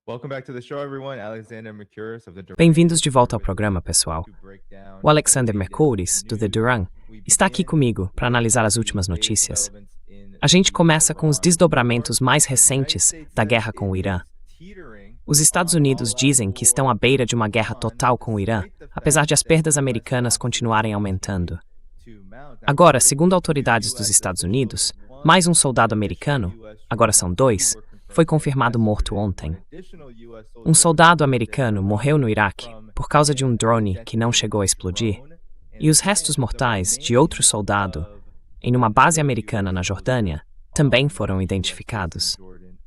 Welcome back to the show, everyone. Alexander Mercouris of the Duran Bem-vindos de volta ao programa, pessoal. to break down O Alexander Mercouris, do The Duran, está aqui comigo para analisar as últimas notícias. A gente começa com os desdobramentos mais recentes da guerra com o Irã. Os Estados Unidos dizem que estão à beira de uma guerra total com o Irã, apesar de as perdas americanas continuarem aumentando. Agora, segundo autoridades dos Estados Unidos, mais um soldado americano, agora são 2, foi confirmado morto ontem. Um soldado americano morreu no Iraque por causa de um drone que não chegou a explodir, e os restos mortais de outro soldado em uma base americana na Jordânia também foram identificados.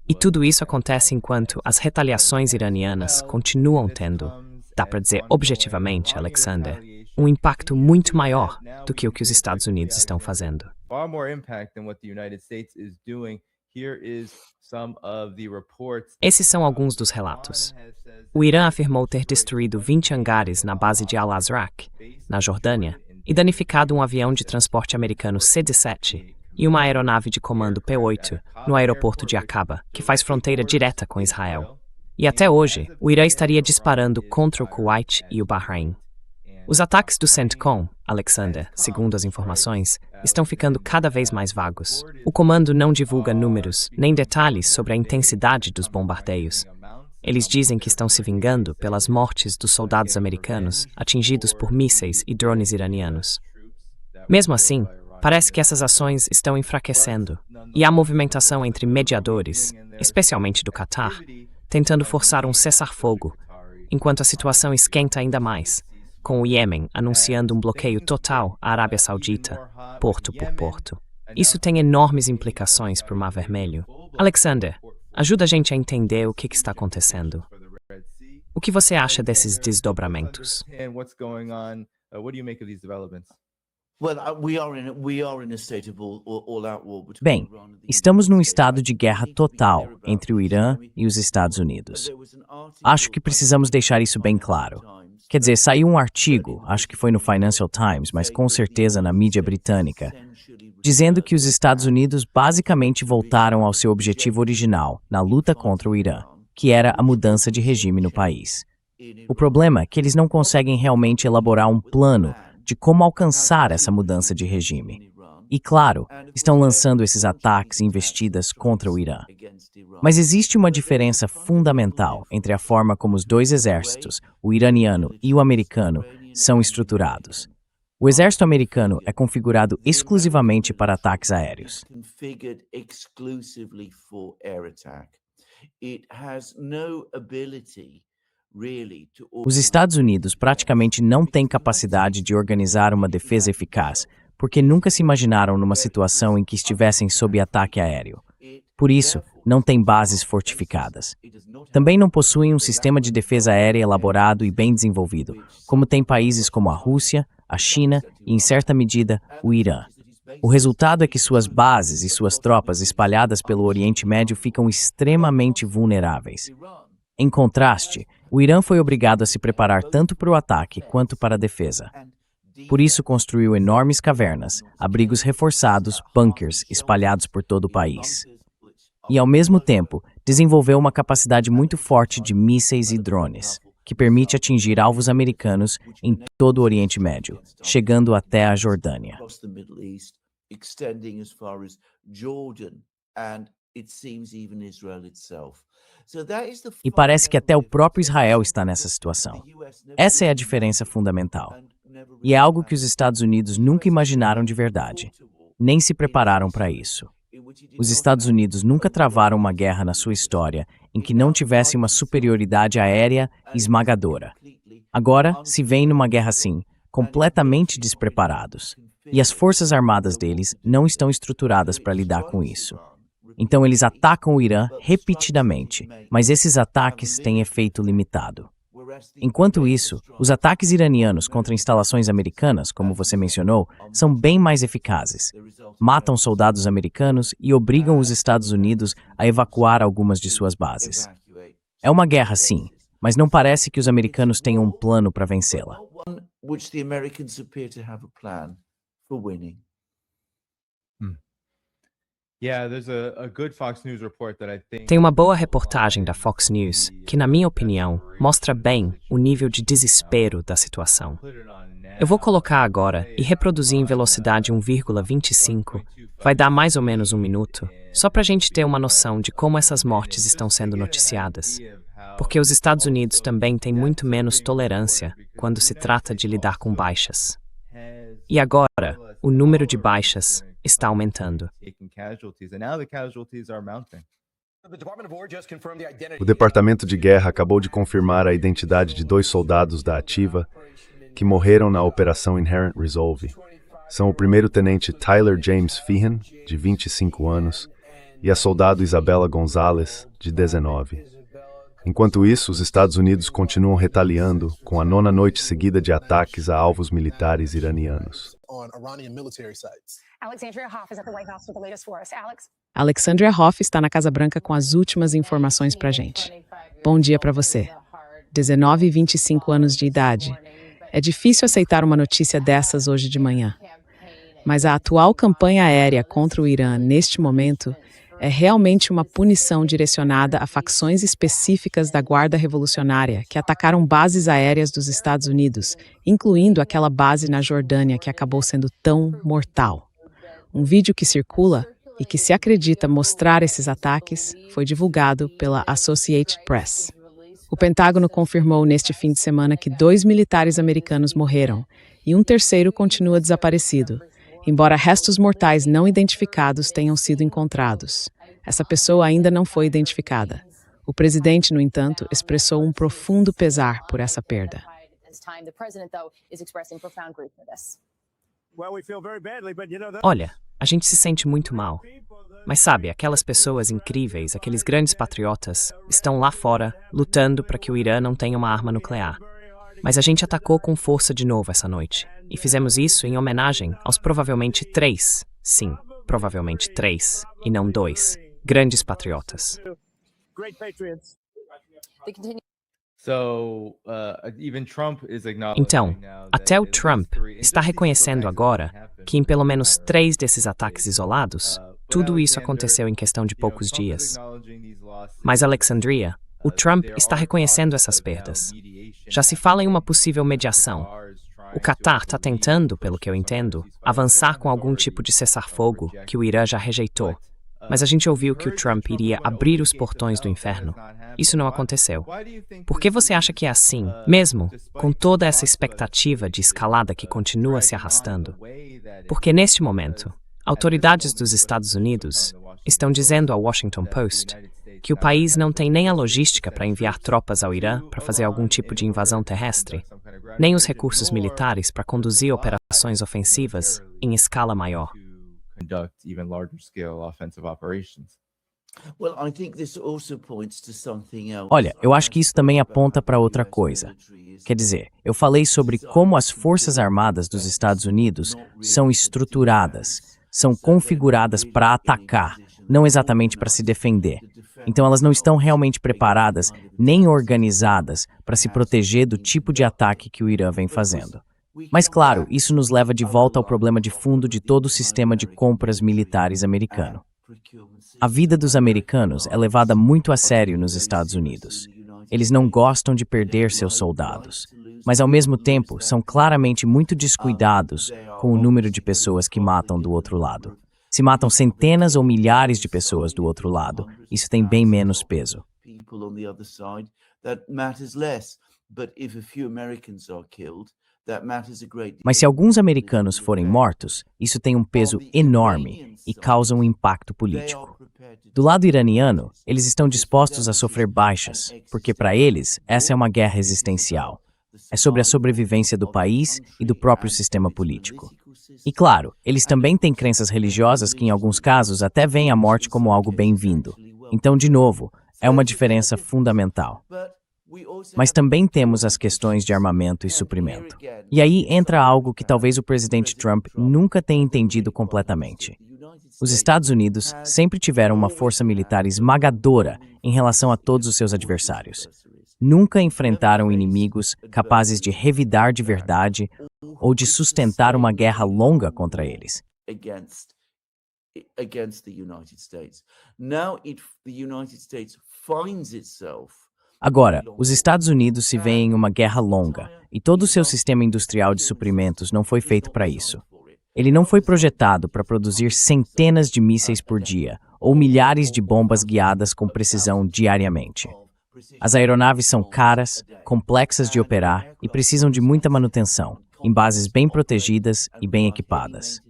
E tudo isso acontece enquanto as retaliações iranianas continuam tendo, dá para dizer objetivamente, Alexander, um impacto muito maior do que o que os Estados Unidos estão fazendo. far more impact than what the United States is doing. Here is some of the reports. Esses são alguns dos relatos. O Irã afirmou ter destruído 20 hangares na base de Al-Azraq, na Jordânia, e danificado um avião de transporte americano C-17 e uma aeronave de comando P-8 no aeroporto de Aqaba, que faz fronteira direta com Israel. E até hoje, o Irã estaria disparando contra o Kuwait e o Bahrein. Os ataques do CENTCOM, Alexander, segundo as informações, estão ficando cada vez mais vagos. O comando não divulga números nem detalhes sobre a intensidade dos bombardeios. Eles dizem que estão se vingando pelas mortes dos soldados americanos atingidos por mísseis e drones iranianos. Mesmo assim, parece que essas ações estão enfraquecendo, e há movimentação entre mediadores, especialmente do Catar, tentando forçar um cessar-fogo, enquanto a situação esquenta ainda mais, com o Iêmen anunciando um bloqueio total à Arábia Saudita, porto por porto. Isso tem enormes implicações para o Mar Vermelho. Alexander, ajuda a gente a entender o que está acontecendo. O que você acha desses desdobramentos? And what's going on? What do you make of these developments? Bem, estamos num estado de guerra total entre o Irã e os Estados Unidos. Acho que precisamos deixar isso bem claro. Quer dizer, saiu um artigo, acho que foi no Financial Times, mas com certeza na mídia britânica, dizendo que os Estados Unidos basicamente voltaram ao seu objetivo original na luta contra o Irã, que era a mudança de regime no país. O problema é que eles não conseguem realmente elaborar um plano de como alcançar essa mudança de regime. E, claro, estão lançando esses ataques e investidas contra o Irã. Mas existe uma diferença fundamental entre a forma como os dois exércitos, o iraniano e o americano, são estruturados. O exército americano é configurado exclusivamente para ataques aéreos. Os Estados Unidos praticamente não têm capacidade de organizar uma defesa eficaz, porque nunca se imaginaram numa situação em que estivessem sob ataque aéreo. Por isso, não têm bases fortificadas. Também não possuem um sistema de defesa aérea elaborado e bem desenvolvido, como tem países como a Rússia, a China e, em certa medida, o Irã. O resultado é que suas bases e suas tropas espalhadas pelo Oriente Médio ficam extremamente vulneráveis. Em contraste, o Irã foi obrigado a se preparar tanto para o ataque quanto para a defesa. Por isso construiu enormes cavernas, abrigos reforçados, bunkers espalhados por todo o país. E, ao mesmo tempo, desenvolveu uma capacidade muito forte de mísseis e drones, que permite atingir alvos americanos em todo o Oriente Médio, chegando até a Jordânia. E parece que até o próprio Israel está nessa situação. Essa é a diferença fundamental. E é algo que os Estados Unidos nunca imaginaram de verdade, nem se prepararam para isso. Os Estados Unidos nunca travaram uma guerra na sua história em que não tivesse uma superioridade aérea esmagadora. Agora, se veem numa guerra assim, completamente despreparados. E as forças armadas deles não estão estruturadas para lidar com isso. Então eles atacam o Irã repetidamente, mas esses ataques têm efeito limitado. Enquanto isso, os ataques iranianos contra instalações americanas, como você mencionou, são bem mais eficazes. Matam soldados americanos e obrigam os Estados Unidos a evacuar algumas de suas bases. É uma guerra, sim, mas não parece que os americanos tenham um plano para vencê-la. Tem uma boa reportagem da Fox News que, na minha opinião, mostra bem o nível de desespero da situação. Eu vou colocar agora e reproduzir em velocidade 1,25. Vai dar mais ou menos 1 minuto, só para a gente ter uma noção de como essas mortes estão sendo noticiadas. Porque os Estados Unidos também têm muito menos tolerância quando se trata de lidar com baixas. E agora, o número de baixas está aumentando. O Departamento de Guerra acabou de confirmar a identidade de 2 soldados da ativa que morreram na Operação Inherent Resolve. São o primeiro-tenente Tyler James Feehan, de 25 anos, e a soldado Isabella Gonzalez, de 19. Enquanto isso, os Estados Unidos continuam retaliando com a 9ª noite seguida de ataques a alvos militares iranianos. Alexandria Hoff está na Casa Branca com as últimas informações para a gente. Bom dia para você. 19 e 25 anos de idade. É difícil aceitar uma notícia dessas hoje de manhã. Mas a atual campanha aérea contra o Irã, neste momento, é realmente uma punição direcionada a facções específicas da Guarda Revolucionária que atacaram bases aéreas dos Estados Unidos, incluindo aquela base na Jordânia que acabou sendo tão mortal. Um vídeo que circula e que se acredita mostrar esses ataques foi divulgado pela Associated Press. O Pentágono confirmou neste fim de semana que 2 militares americanos morreram e um terceiro continua desaparecido, embora restos mortais não identificados tenham sido encontrados. Essa pessoa ainda não foi identificada. O presidente, no entanto, expressou um profundo pesar por essa perda. Olha, a gente se sente muito mal. Mas sabe, aquelas pessoas incríveis, aqueles grandes patriotas, estão lá fora, lutando para que o Irã não tenha uma arma nuclear. Mas a gente atacou com força de novo essa noite. E fizemos isso em homenagem aos provavelmente 3, sim, provavelmente 3, e não 2, grandes patriotas. Então, até o Trump está reconhecendo agora que em pelo menos 3 desses ataques isolados, tudo isso aconteceu em questão de poucos dias. Mas Alexandria, o Trump está reconhecendo essas perdas. Já se fala em uma possível mediação. O Catar está tentando, pelo que eu entendo, avançar com algum tipo de cessar-fogo que o Irã já rejeitou. Mas a gente ouviu que o Trump iria abrir os portões do inferno. Isso não aconteceu. Por que você acha que é assim, mesmo com toda essa expectativa de escalada que continua se arrastando? Porque neste momento, autoridades dos Estados Unidos estão dizendo ao Washington Post que o país não tem nem a logística para enviar tropas ao Irã para fazer algum tipo de invasão terrestre, nem os recursos militares para conduzir operações ofensivas em escala maior. Olha, eu acho que isso também aponta para outra coisa. Quer dizer, eu falei sobre como as Forças Armadas dos Estados Unidos são estruturadas, são configuradas para atacar, não exatamente para se defender. Então elas não estão realmente preparadas nem organizadas para se proteger do tipo de ataque que o Irã vem fazendo. Mas claro, isso nos leva de volta ao problema de fundo de todo o sistema de compras militares americano. A vida dos americanos é levada muito a sério nos Estados Unidos. Eles não gostam de perder seus soldados, mas ao mesmo tempo são claramente muito descuidados com o número de pessoas que matam do outro lado. Se matam centenas ou milhares de pessoas do outro lado, isso tem bem menos peso. Mas se alguns americanos forem mortos, isso tem um peso enorme e causa um impacto político. Do lado iraniano, eles estão dispostos a sofrer baixas, porque para eles, essa é uma guerra existencial. É sobre a sobrevivência do país e do próprio sistema político. E claro, eles também têm crenças religiosas que em alguns casos até veem a morte como algo bem-vindo. Então, de novo, é uma diferença fundamental. Mas também temos as questões de armamento e suprimento. E aí entra algo que talvez o presidente Trump nunca tenha entendido completamente. Os Estados Unidos sempre tiveram uma força militar esmagadora em relação a todos os seus adversários. Nunca enfrentaram inimigos capazes de revidar de verdade ou de sustentar uma guerra longa contra eles. against the United States. Now the United States finds itself. Agora, os Estados Unidos se veem em uma guerra longa, e todo o seu sistema industrial de suprimentos não foi feito para isso. Ele não foi projetado para produzir centenas de mísseis por dia, ou milhares de bombas guiadas com precisão diariamente. As aeronaves são caras, complexas de operar e precisam de muita manutenção, em bases bem protegidas e bem equipadas.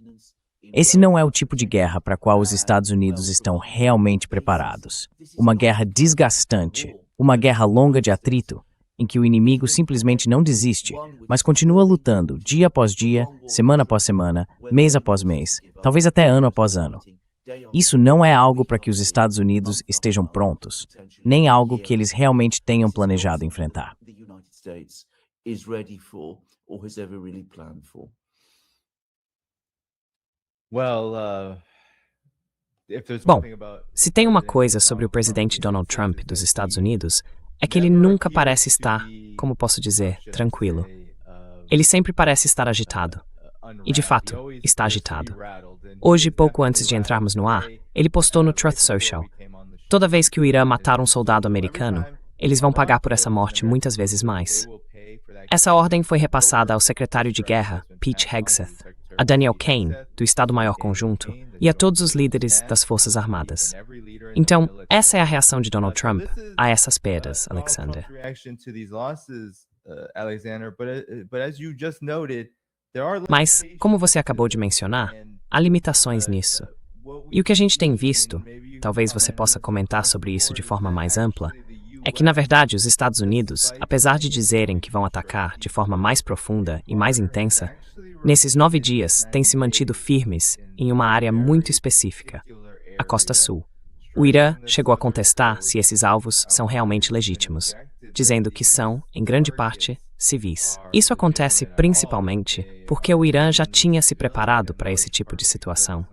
Esse não é o tipo de guerra para a qual os Estados Unidos estão realmente preparados. Uma guerra desgastante, uma guerra longa de atrito, em que o inimigo simplesmente não desiste, mas continua lutando dia após dia, semana após semana, mês após mês, talvez até ano após ano. Isso não é algo para que os Estados Unidos estejam prontos, nem algo que eles realmente tenham planejado enfrentar. Bom, se tem uma coisa sobre o presidente Donald Trump dos Estados Unidos, é que ele nunca parece estar, como posso dizer, tranquilo. Ele sempre parece estar agitado. E, de fato, está agitado. Hoje, pouco antes de entrarmos no ar, ele postou no Truth Social: toda vez que o Irã matar um soldado americano, eles vão pagar por essa morte muitas vezes mais. Essa ordem foi repassada ao secretário de guerra, Pete Hegseth, a Daniel Kane, do Estado-Maior Conjunto, e a todos os líderes das Forças Armadas. Então, essa é a reação de Donald Trump a essas perdas, Alexander. Mas, como você acabou de mencionar, há limitações nisso. E o que a gente tem visto, talvez você possa comentar sobre isso de forma mais ampla, é que, na verdade, os Estados Unidos, apesar de dizerem que vão atacar de forma mais profunda e mais intensa, nesses 9 dias têm se mantido firmes em uma área muito específica, a Costa Sul. O Irã chegou a contestar se esses alvos são realmente legítimos, dizendo que são, em grande parte, civis. Isso acontece principalmente porque o Irã já tinha se preparado para esse tipo de situação.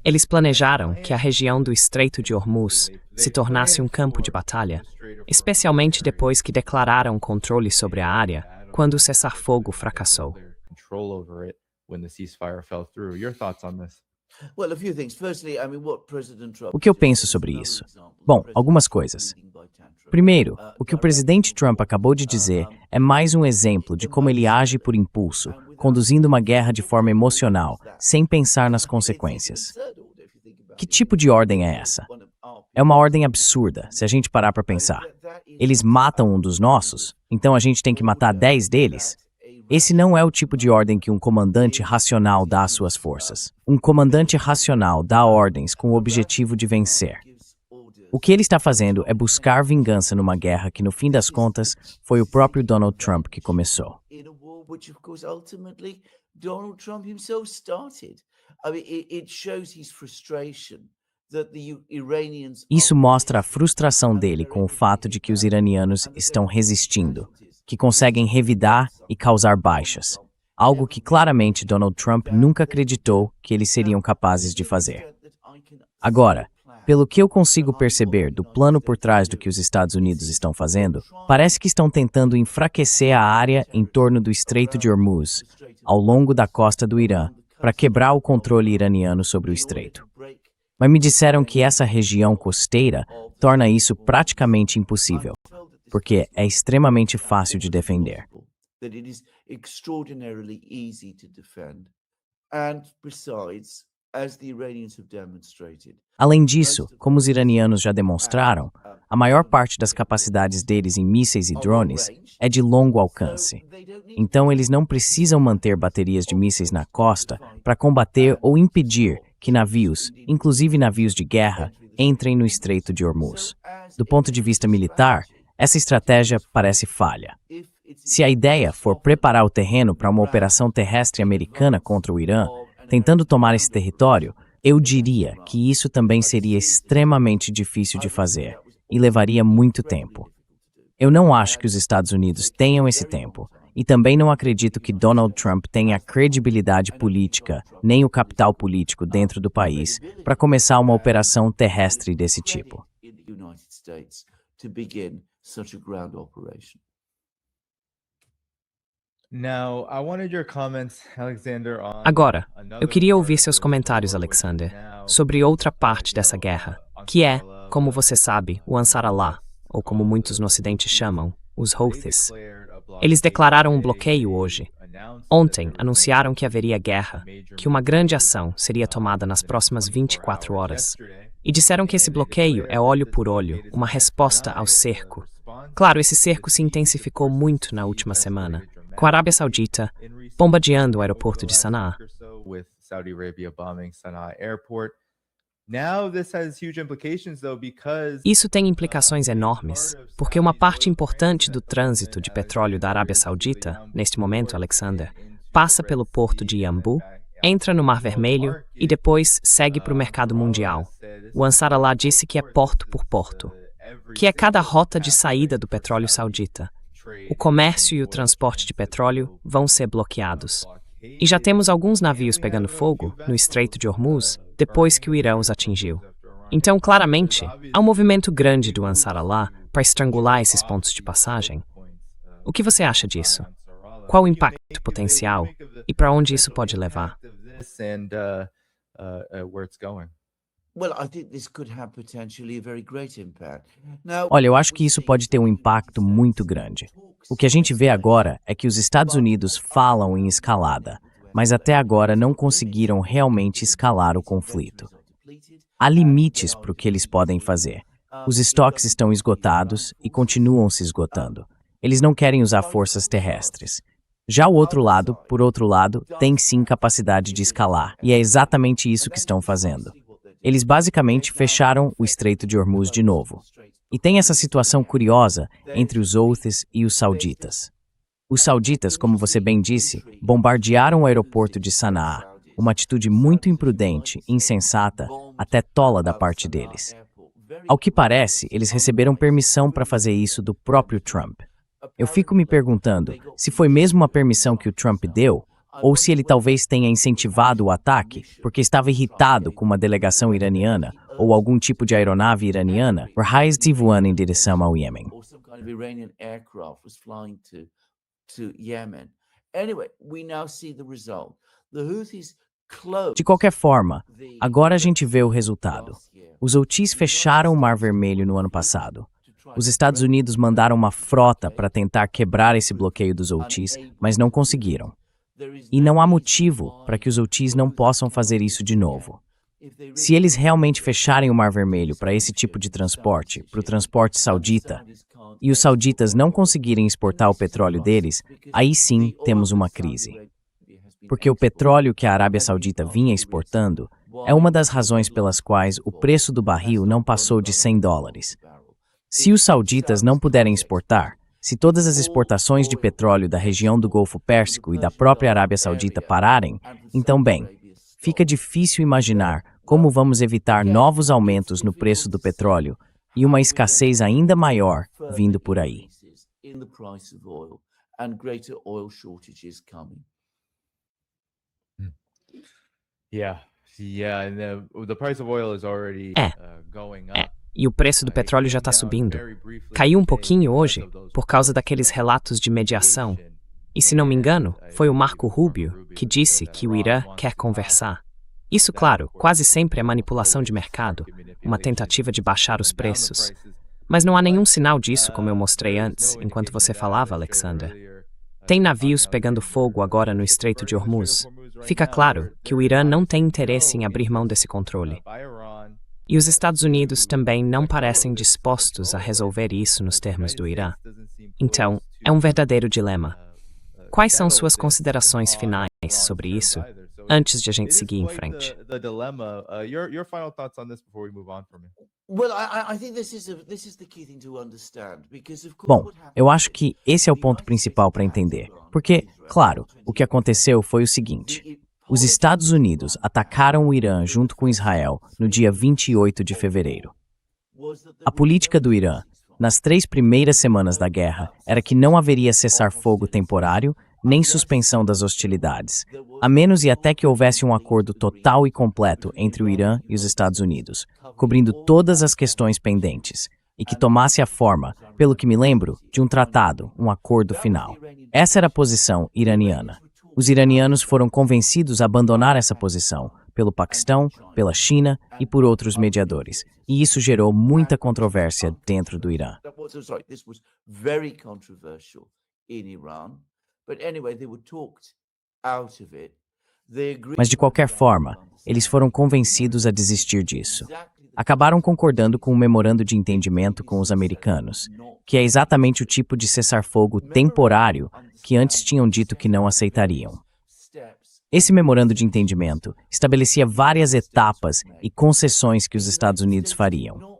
Eles planejaram que a região do Estreito de Hormuz se tornasse um campo de batalha, especialmente depois que declararam controle sobre a área quando o cessar-fogo fracassou. O que eu penso sobre isso? Bom, algumas coisas. Primeiro, o que o presidente Trump acabou de dizer é mais um exemplo de como ele age por impulso, conduzindo uma guerra de forma emocional, sem pensar nas consequências. Que tipo de ordem é essa? É uma ordem absurda, se a gente parar para pensar. Eles matam um dos nossos, então a gente tem que matar 10 deles? Esse não é o tipo de ordem que um comandante racional dá às suas forças. Um comandante racional dá ordens com o objetivo de vencer. O que ele está fazendo é buscar vingança numa guerra que, no fim das contas, foi o próprio Donald Trump que começou. Isso mostra a frustração dele com o fato de que os iranianos estão resistindo, que conseguem revidar e causar baixas, algo que claramente Donald Trump nunca acreditou que eles seriam capazes de fazer. Agora, pelo que eu consigo perceber do plano por trás do que os Estados Unidos estão fazendo, parece que estão tentando enfraquecer a área em torno do Estreito de Hormuz, ao longo da costa do Irã, para quebrar o controle iraniano sobre o estreito. Mas me disseram que essa região costeira torna isso praticamente impossível, porque é extremamente fácil de defender. Além disso, como os iranianos já demonstraram, a maior parte das capacidades deles em mísseis e drones é de longo alcance. Então eles não precisam manter baterias de mísseis na costa para combater ou impedir que navios, inclusive navios de guerra, entrem no Estreito de Hormuz. Do ponto de vista militar, essa estratégia parece falha. Se a ideia for preparar o terreno para uma operação terrestre americana contra o Irã, tentando tomar esse território, eu diria que isso também seria extremamente difícil de fazer e levaria muito tempo. Eu não acho que os Estados Unidos tenham esse tempo, e também não acredito que Donald Trump tenha a credibilidade política, nem o capital político dentro do país, para começar uma operação terrestre desse tipo. Now, I wanted your comments, Alexander, on Agora, another eu queria part ouvir of seus this comentários, war, which is Alexander, now, sobre outra parte dessa guerra, que é, como você sabe, o Ansar Allah, ou como muitos no Ocidente chamam, os Houthis. Eles declararam um bloqueio hoje. Ontem, anunciaram que haveria guerra, que uma grande ação seria tomada nas próximas 24 horas. E disseram que esse bloqueio é olho por olho, uma resposta ao cerco. Claro, esse cerco se intensificou muito na última semana, com a Arábia Saudita bombardeando o aeroporto de Sanaa. With Saudi Arabia bombing Sana'a Airport. Now this has huge implications though because Isso tem implicações enormes, porque uma parte importante do trânsito de petróleo da Arábia Saudita, neste momento, Alexander, passa pelo porto de Yanbu, entra no Mar Vermelho e depois segue para o mercado mundial. O Ansar Allah disse que é porto por porto, que é cada rota de saída do petróleo saudita. O comércio e o transporte de petróleo vão ser bloqueados. E já temos alguns navios pegando fogo no Estreito de Hormuz depois que o Irã os atingiu. Então, claramente, há um movimento grande do Ansar Allah para estrangular esses pontos de passagem. O que você acha disso? Qual o impacto potencial e para onde isso pode levar? Olha, eu acho que isso pode ter um impacto muito grande. O que a gente vê agora é que os Estados Unidos falam em escalada, mas até agora não conseguiram realmente escalar o conflito. Há limites para o que eles podem fazer. Os estoques estão esgotados e continuam se esgotando. Eles não querem usar forças terrestres. Já o outro lado, por outro lado, tem sim capacidade de escalar, e é exatamente isso que estão fazendo. Eles basicamente fecharam o Estreito de Hormuz de novo. E tem essa situação curiosa entre os Houthis e os sauditas. Os sauditas, como você bem disse, bombardearam o aeroporto de Sanaa, uma atitude muito imprudente, insensata, até tola da parte deles. Ao que parece, eles receberam permissão para fazer isso do próprio Trump. Eu fico me perguntando se foi mesmo uma permissão que o Trump deu, ou se ele talvez tenha incentivado o ataque porque estava irritado com uma delegação iraniana ou algum tipo de aeronave iraniana por raios de voando em direção ao Iêmen. De qualquer forma, agora a gente vê o resultado. Os Houthis fecharam o Mar Vermelho no ano passado. Os Estados Unidos mandaram uma frota para tentar quebrar esse bloqueio dos Houthis, mas não conseguiram. E não há motivo para que os Houthis não possam fazer isso de novo. Se eles realmente fecharem o Mar Vermelho para esse tipo de transporte, para o transporte saudita, e os sauditas não conseguirem exportar o petróleo deles, aí sim temos uma crise. Porque o petróleo que a Arábia Saudita vinha exportando é uma das razões pelas quais o preço do barril não passou de $100. Se os sauditas não puderem exportar, se todas as exportações de petróleo da região do Golfo Pérsico e da própria Arábia Saudita pararem, então, bem, fica difícil imaginar como vamos evitar novos aumentos no preço do petróleo e uma escassez ainda maior vindo por aí. E o preço do petróleo já está subindo. Caiu um pouquinho hoje por causa daqueles relatos de mediação. E se não me engano, foi o Marco Rubio que disse que o Irã quer conversar. Isso, claro, quase sempre é manipulação de mercado, uma tentativa de baixar os preços. Mas não há nenhum sinal disso, como eu mostrei antes, enquanto você falava, Alexander. Tem navios pegando fogo agora no Estreito de Hormuz. Fica claro que o Irã não tem interesse em abrir mão desse controle. E os Estados Unidos também não parecem dispostos a resolver isso nos termos do Irã. Então, é um verdadeiro dilema. Quais são suas considerações finais sobre isso, antes de a gente seguir em frente? Bom, eu acho que esse é o ponto principal para entender. Porque, claro, o que aconteceu foi o seguinte. Os Estados Unidos atacaram o Irã junto com Israel no dia 28 de fevereiro. A política do Irã, nas 3 primeiras semanas da guerra, era que não haveria cessar-fogo temporário nem suspensão das hostilidades, a menos e até que houvesse um acordo total e completo entre o Irã e os Estados Unidos, cobrindo todas as questões pendentes, e que tomasse a forma, pelo que me lembro, de um tratado, um acordo final. Essa era a posição iraniana. Os iranianos foram convencidos a abandonar essa posição pelo Paquistão, pela China e por outros mediadores. E isso gerou muita controvérsia dentro do Irã. This was very controversial in Iran, but anyway, they were talked out of it. Mas de qualquer forma, eles foram convencidos a desistir disso. Acabaram concordando com um memorando de entendimento com os americanos, que é exatamente o tipo de cessar-fogo temporário que antes tinham dito que não aceitariam. Esse memorando de entendimento estabelecia várias etapas e concessões que os Estados Unidos fariam.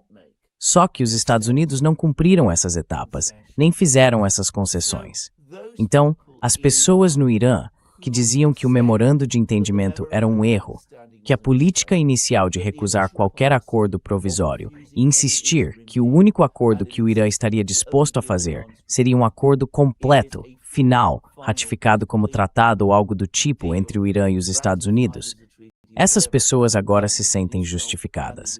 Só que os Estados Unidos não cumpriram essas etapas, nem fizeram essas concessões. Então, as pessoas no Irã que diziam que o memorando de entendimento era um erro, que a política inicial de recusar qualquer acordo provisório e insistir que o único acordo que o Irã estaria disposto a fazer seria um acordo completo, final, ratificado como tratado ou algo do tipo entre o Irã e os Estados Unidos, essas pessoas agora se sentem justificadas.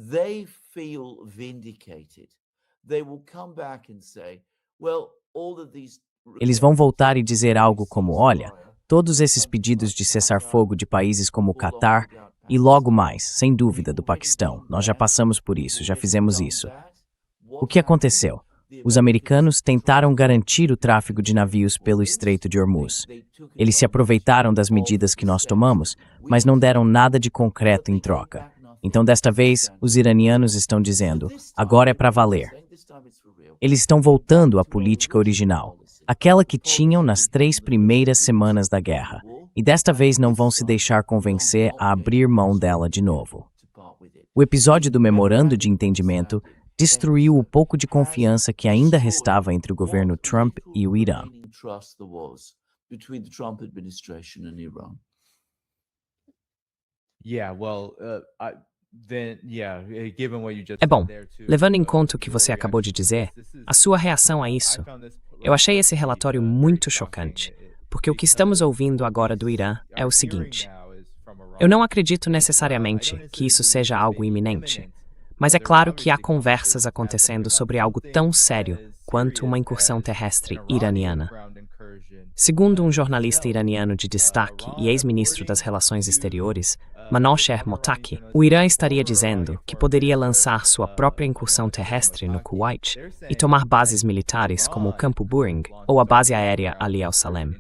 They feel vindicated. They will come back and say, well, all of these Eles vão voltar e dizer algo como, olha, todos esses pedidos de cessar-fogo de países como o Catar e logo mais, sem dúvida, do Paquistão. Nós já passamos por isso, já fizemos isso. O que aconteceu? Os americanos tentaram garantir o tráfego de navios pelo Estreito de Hormuz. Eles se aproveitaram das medidas que nós tomamos, mas não deram nada de concreto em troca. Então, desta vez, os iranianos estão dizendo, agora é para valer. Eles estão voltando à política original, aquela que tinham nas 3 primeiras semanas da guerra, e desta vez não vão se deixar convencer a abrir mão dela de novo. O episódio do memorando de entendimento destruiu o pouco de confiança que ainda restava entre o governo Trump e o Irã. É bom, levando em conta o que você acabou de dizer, a sua reação a isso. Eu achei esse relatório muito chocante, porque o que estamos ouvindo agora do Irã é o seguinte. Eu não acredito necessariamente que isso seja algo iminente, mas é claro que há conversas acontecendo sobre algo tão sério quanto uma incursão terrestre iraniana. Segundo um jornalista iraniano de destaque e ex-ministro das Relações Exteriores, Manouchehr Mottaki, o Irã estaria dizendo que poderia lançar sua própria incursão terrestre no Kuwait e tomar bases militares como o Campo Buring ou a base aérea Ali al-Salem.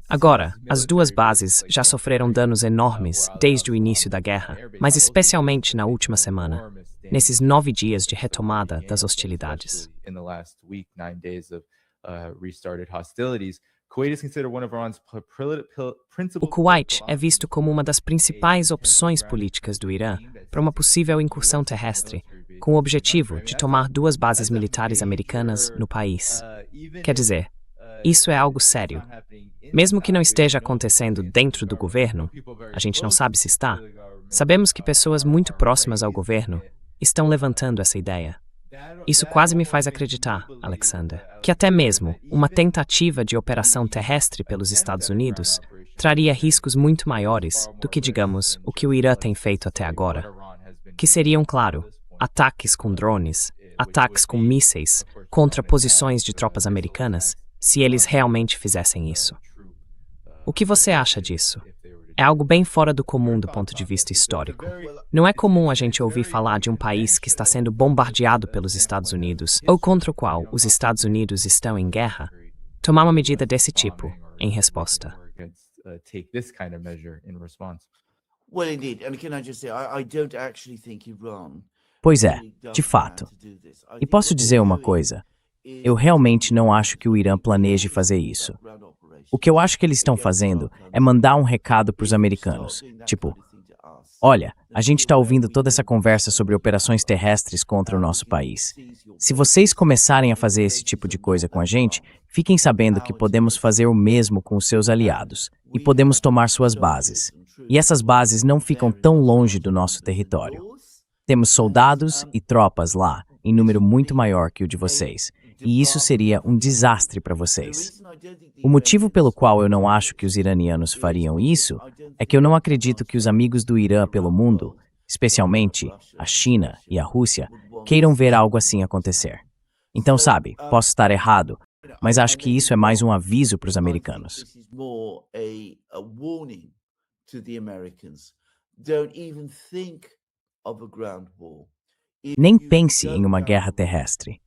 Agora, as duas bases já sofreram danos enormes desde o início da guerra, mas especialmente na última semana, nesses 9 dias de retomada das hostilidades. O Kuwait é visto como uma das principais opções políticas do Irã para uma possível incursão terrestre, com o objetivo de tomar 2 bases militares americanas no país. Quer dizer, isso é algo sério. Mesmo que não esteja acontecendo dentro do governo, a gente não sabe se está, sabemos que pessoas muito próximas ao governo estão levantando essa ideia. Isso quase me faz acreditar, Alexander, que até mesmo uma tentativa de operação terrestre pelos Estados Unidos traria riscos muito maiores do que, digamos, o que o Irã tem feito até agora, que seriam, claro, ataques com drones, ataques com mísseis contra posições de tropas americanas, se eles realmente fizessem isso. O que você acha disso? É algo bem fora do comum do ponto de vista histórico. Não é comum a gente ouvir falar de um país que está sendo bombardeado pelos Estados Unidos ou contra o qual os Estados Unidos estão em guerra, tomar uma medida desse tipo em resposta. Pois é, de fato. E posso dizer uma coisa? Eu realmente não acho que o Irã planeje fazer isso. O que eu acho que eles estão fazendo é mandar um recado para os americanos. Tipo, olha, a gente está ouvindo toda essa conversa sobre operações terrestres contra o nosso país. Se vocês começarem a fazer esse tipo de coisa com a gente, fiquem sabendo que podemos fazer o mesmo com os seus aliados e podemos tomar suas bases. E essas bases não ficam tão longe do nosso território. Temos soldados e tropas lá, em número muito maior que o de vocês. E isso seria um desastre para vocês. O motivo pelo qual eu não acho que os iranianos fariam isso é que eu não acredito que os amigos do Irã pelo mundo, especialmente a China e a Rússia, queiram ver algo assim acontecer. Então, sabe, posso estar errado, mas acho que isso é mais um aviso para os americanos. Nem pense em uma guerra terrestre.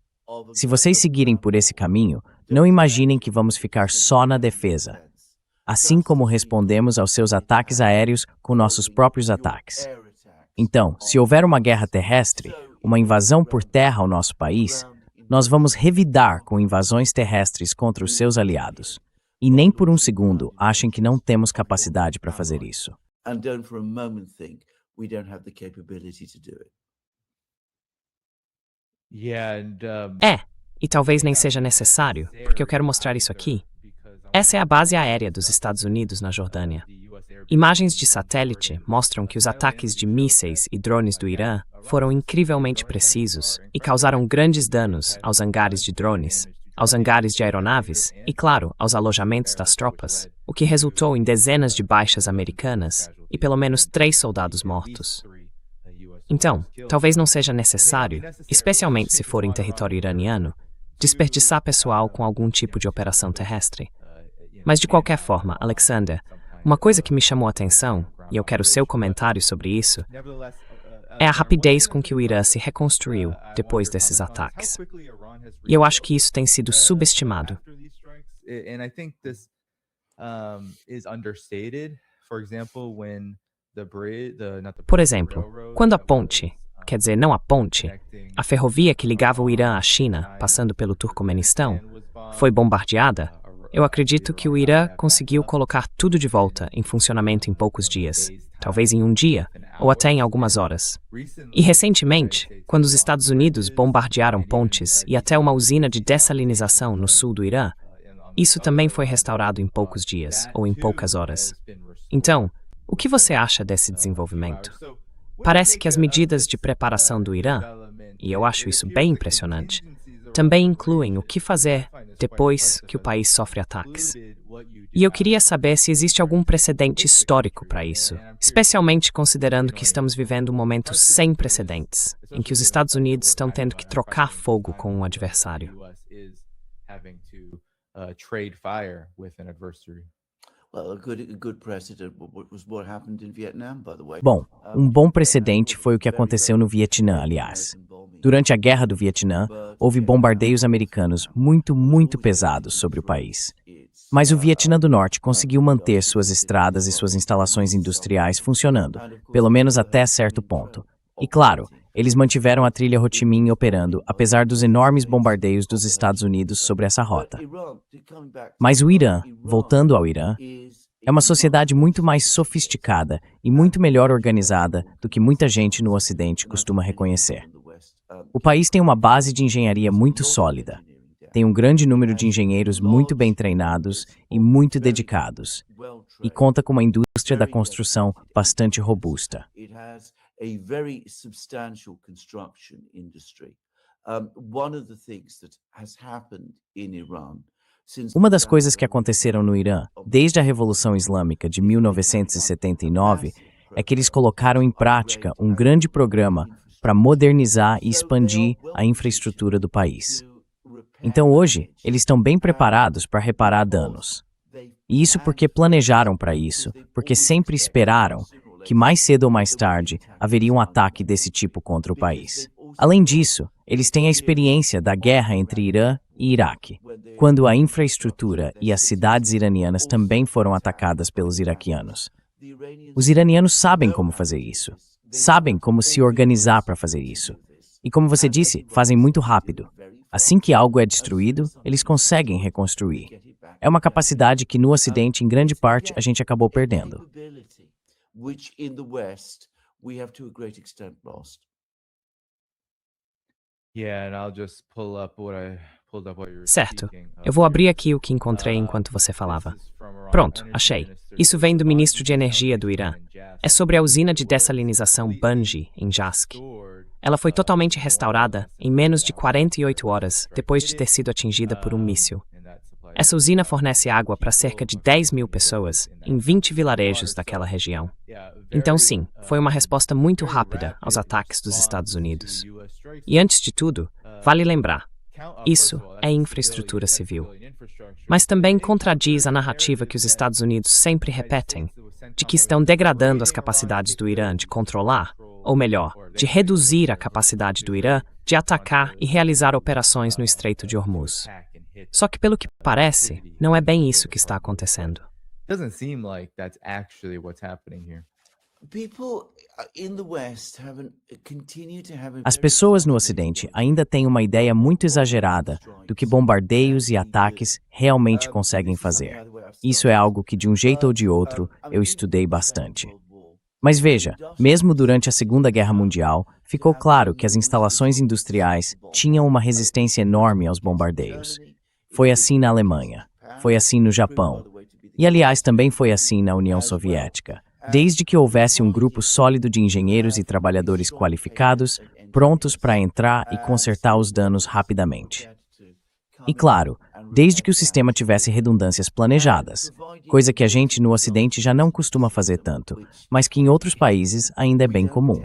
Se vocês seguirem por esse caminho, não imaginem que vamos ficar só na defesa, assim como respondemos aos seus ataques aéreos com nossos próprios ataques. Então, se houver uma guerra terrestre, uma invasão por terra ao nosso país, nós vamos revidar com invasões terrestres contra os seus aliados. E nem por um segundo achem que não temos capacidade para fazer isso. E talvez nem seja necessário, porque eu quero mostrar isso aqui. Essa é a base aérea dos Estados Unidos na Jordânia. Imagens de satélite mostram que os ataques de mísseis e drones do Irã foram incrivelmente precisos e causaram grandes danos aos hangares de drones, aos hangares de aeronaves e, claro, aos alojamentos das tropas, o que resultou em dezenas de baixas americanas e pelo menos 3 soldados mortos. Então, talvez não seja necessário, especialmente se for em território iraniano, desperdiçar pessoal com algum tipo de operação terrestre. Mas de qualquer forma, Alexander, uma coisa que me chamou a atenção, e eu quero o seu comentário sobre isso, é a rapidez com que o Irã se reconstruiu depois desses ataques. E eu acho que isso tem sido subestimado. Por exemplo, quando a ponte, quer dizer, não a ponte, a ferrovia que ligava o Irã à China, passando pelo Turcomenistão, foi bombardeada, eu acredito que o Irã conseguiu colocar tudo de volta em funcionamento em poucos dias, talvez em um dia, ou até em algumas horas. E recentemente, quando os Estados Unidos bombardearam pontes e até uma usina de dessalinização no sul do Irã, isso também foi restaurado em poucos dias, ou em poucas horas. Então, o que você acha desse desenvolvimento? Parece que as medidas de preparação do Irã, e eu acho isso bem impressionante, também incluem o que fazer depois que o país sofre ataques. E eu queria saber se existe algum precedente histórico para isso, especialmente considerando que estamos vivendo um momento sem precedentes, em que os Estados Unidos estão tendo que trocar fogo com um adversário. Bom, um bom precedente foi o que aconteceu no Vietnã, aliás. Durante a Guerra do Vietnã, houve bombardeios americanos muito pesados sobre o país. Mas o Vietnã do Norte conseguiu manter suas estradas e suas instalações industriais funcionando, pelo menos até certo ponto. E claro, eles mantiveram a trilha Ho Chi Minh operando, apesar dos enormes bombardeios dos Estados Unidos sobre essa rota. Mas o Irã, voltando ao Irã, é uma sociedade muito mais sofisticada e muito melhor organizada do que muita gente no Ocidente costuma reconhecer. O país tem uma base de engenharia muito sólida. Tem um grande número de engenheiros muito bem treinados e muito dedicados. E conta com uma indústria da construção bastante robusta. Uma das coisas que aconteceram no Irã, desde a Revolução Islâmica de 1979, é que eles colocaram em prática um grande programa para modernizar e expandir a infraestrutura do país. Então hoje, eles estão bem preparados para reparar danos. E isso porque planejaram para isso, porque sempre esperaram que mais cedo ou mais tarde haveria um ataque desse tipo contra o país. Além disso, eles têm a experiência da guerra entre Irã e Iraque, quando a infraestrutura e as cidades iranianas também foram atacadas pelos iraquianos. Os iranianos sabem como fazer isso, sabem como se organizar para fazer isso. E como você disse, fazem muito rápido. Assim que algo é destruído, eles conseguem reconstruir. É uma capacidade que no Ocidente, em grande parte, a gente acabou perdendo. Certo. Eu vou abrir aqui o que encontrei enquanto você falava. Pronto, achei. Isso vem do ministro de Energia do Irã. É sobre a usina de dessalinização Bunji, em Jask. Ela foi totalmente restaurada em menos de 48 horas depois de ter sido atingida por um míssil. Essa usina fornece água para cerca de 10 mil pessoas em 20 vilarejos daquela região. Então sim, foi uma resposta muito rápida aos ataques dos Estados Unidos. E antes de tudo, vale lembrar, isso é infraestrutura civil. Mas também contradiz a narrativa que os Estados Unidos sempre repetem, de que estão degradando as capacidades do Irã de controlar, ou melhor, de reduzir a capacidade do Irã de atacar e realizar operações no Estreito de Hormuz. Só que, pelo que parece, não é bem isso que está acontecendo. Doesn't seem like that's actually what's happening here. As pessoas no Ocidente ainda têm uma ideia muito exagerada do que bombardeios e ataques realmente conseguem fazer. Isso é algo que, de um jeito ou de outro, eu estudei bastante. Mas veja, mesmo durante a Segunda Guerra Mundial, ficou claro que as instalações industriais tinham uma resistência enorme aos bombardeios. Foi assim na Alemanha, foi assim no Japão, e aliás também foi assim na União Soviética. Desde que houvesse um grupo sólido de engenheiros e trabalhadores qualificados, prontos para entrar e consertar os danos rapidamente. E claro, desde que o sistema tivesse redundâncias planejadas, coisa que a gente no Ocidente já não costuma fazer tanto, mas que em outros países ainda é bem comum.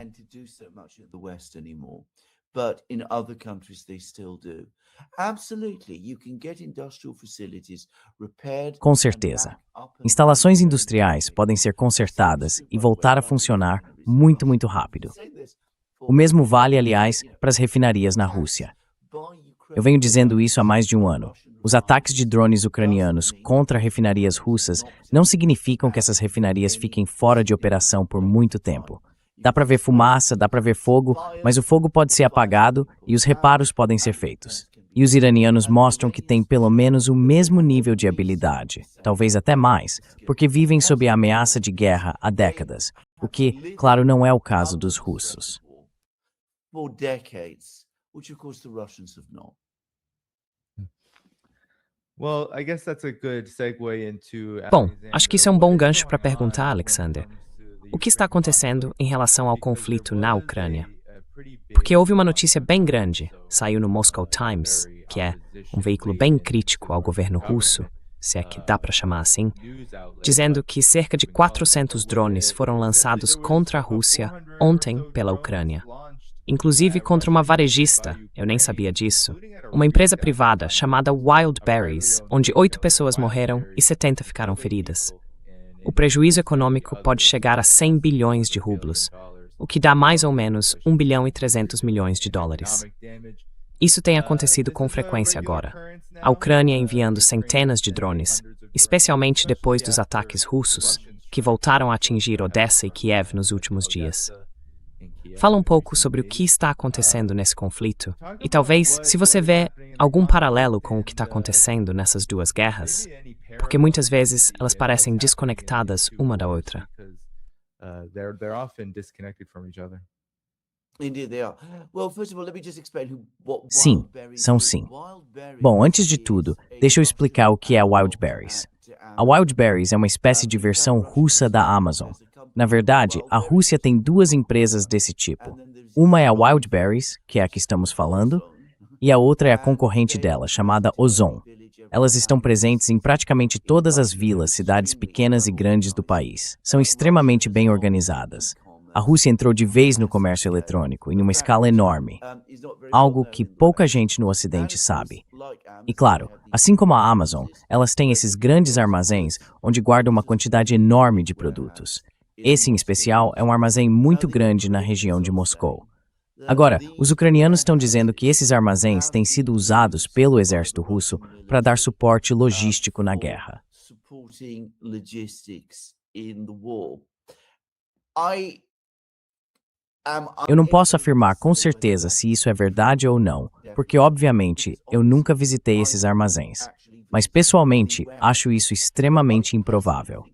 Com certeza. Instalações industriais podem ser consertadas e voltar a funcionar muito rápido. O mesmo vale, aliás, para as refinarias na Rússia. Eu venho dizendo isso há mais de um ano. Os ataques de drones ucranianos contra refinarias russas não significam que essas refinarias fiquem fora de operação por muito tempo. Dá para ver fumaça, dá para ver fogo, mas o fogo pode ser apagado e os reparos podem ser feitos. E os iranianos mostram que têm pelo menos o mesmo nível de habilidade, talvez até mais, porque vivem sob a ameaça de guerra há décadas, o que, claro, não é o caso dos russos. Bom, acho que isso é um bom gancho para perguntar, Alexander. O que está acontecendo em relação ao conflito na Ucrânia? Porque houve uma notícia bem grande, saiu no Moscow Times, que é um veículo bem crítico ao governo russo, se é que dá para chamar assim, dizendo que cerca de 400 drones foram lançados contra a Rússia ontem pela Ucrânia. Inclusive contra uma varejista, eu nem sabia disso, uma empresa privada chamada Wildberries, onde 8 pessoas morreram e 70 ficaram feridas. O prejuízo econômico pode chegar a 100 bilhões de rublos, o que dá mais ou menos 1 bilhão e 300 milhões de dólares. Isso tem acontecido com frequência agora. A Ucrânia enviando centenas de drones, especialmente depois dos ataques russos, que voltaram a atingir Odessa e Kiev nos últimos dias. Fala um pouco sobre o que está acontecendo nesse conflito e talvez, se você vê algum paralelo com o que está acontecendo nessas duas guerras, porque muitas vezes elas parecem desconectadas uma da outra. They're often disconnected from each other. Sim, são sim. Bom, antes de tudo, deixa eu explicar o que é a Wildberries. A Wildberries é uma espécie de versão russa da Amazon. Na verdade, a Rússia tem 2 empresas desse tipo. Uma é a Wildberries, que é a que estamos falando, e a outra é a concorrente dela, chamada Ozon. Elas estão presentes em praticamente todas as vilas, cidades pequenas e grandes do país. São extremamente bem organizadas. A Rússia entrou de vez no comércio eletrônico, em uma escala enorme. Algo que pouca gente no Ocidente sabe. E claro, assim como a Amazon, elas têm esses grandes armazéns onde guardam uma quantidade enorme de produtos. Esse, em especial, é um armazém muito grande na região de Moscou. Agora, os ucranianos estão dizendo que esses armazéns têm sido usados pelo exército russo para dar suporte logístico na guerra. Eu não posso afirmar com certeza se isso é verdade ou não, porque, obviamente, eu nunca visitei esses armazéns. Mas, pessoalmente, acho isso extremamente improvável.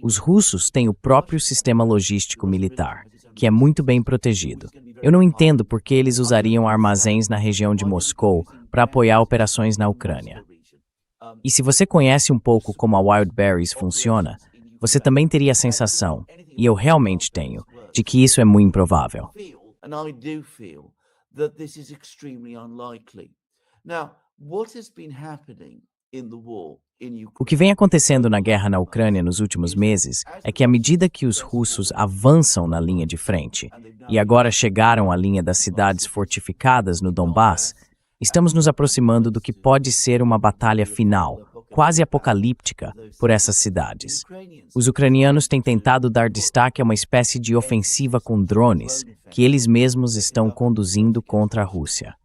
Os russos têm o próprio sistema logístico militar, que é muito bem protegido. Eu não entendo por que eles usariam armazéns na região de Moscou para apoiar operações na Ucrânia. E se você conhece um pouco como a Wildberries funciona, você também teria a sensação, e eu realmente tenho, de que isso é muito improvável. in the war in Ukraine. O que vem acontecendo na guerra na Ucrânia nos últimos meses é que, à medida que os russos avançam na linha de frente e agora chegaram à linha das cidades fortificadas no Donbass, estamos nos aproximando do que pode ser uma batalha final, quase apocalíptica, por essas cidades. Os ucranianos têm tentado dar destaque a uma espécie de ofensiva com drones que eles mesmos estão conduzindo contra a Rússia.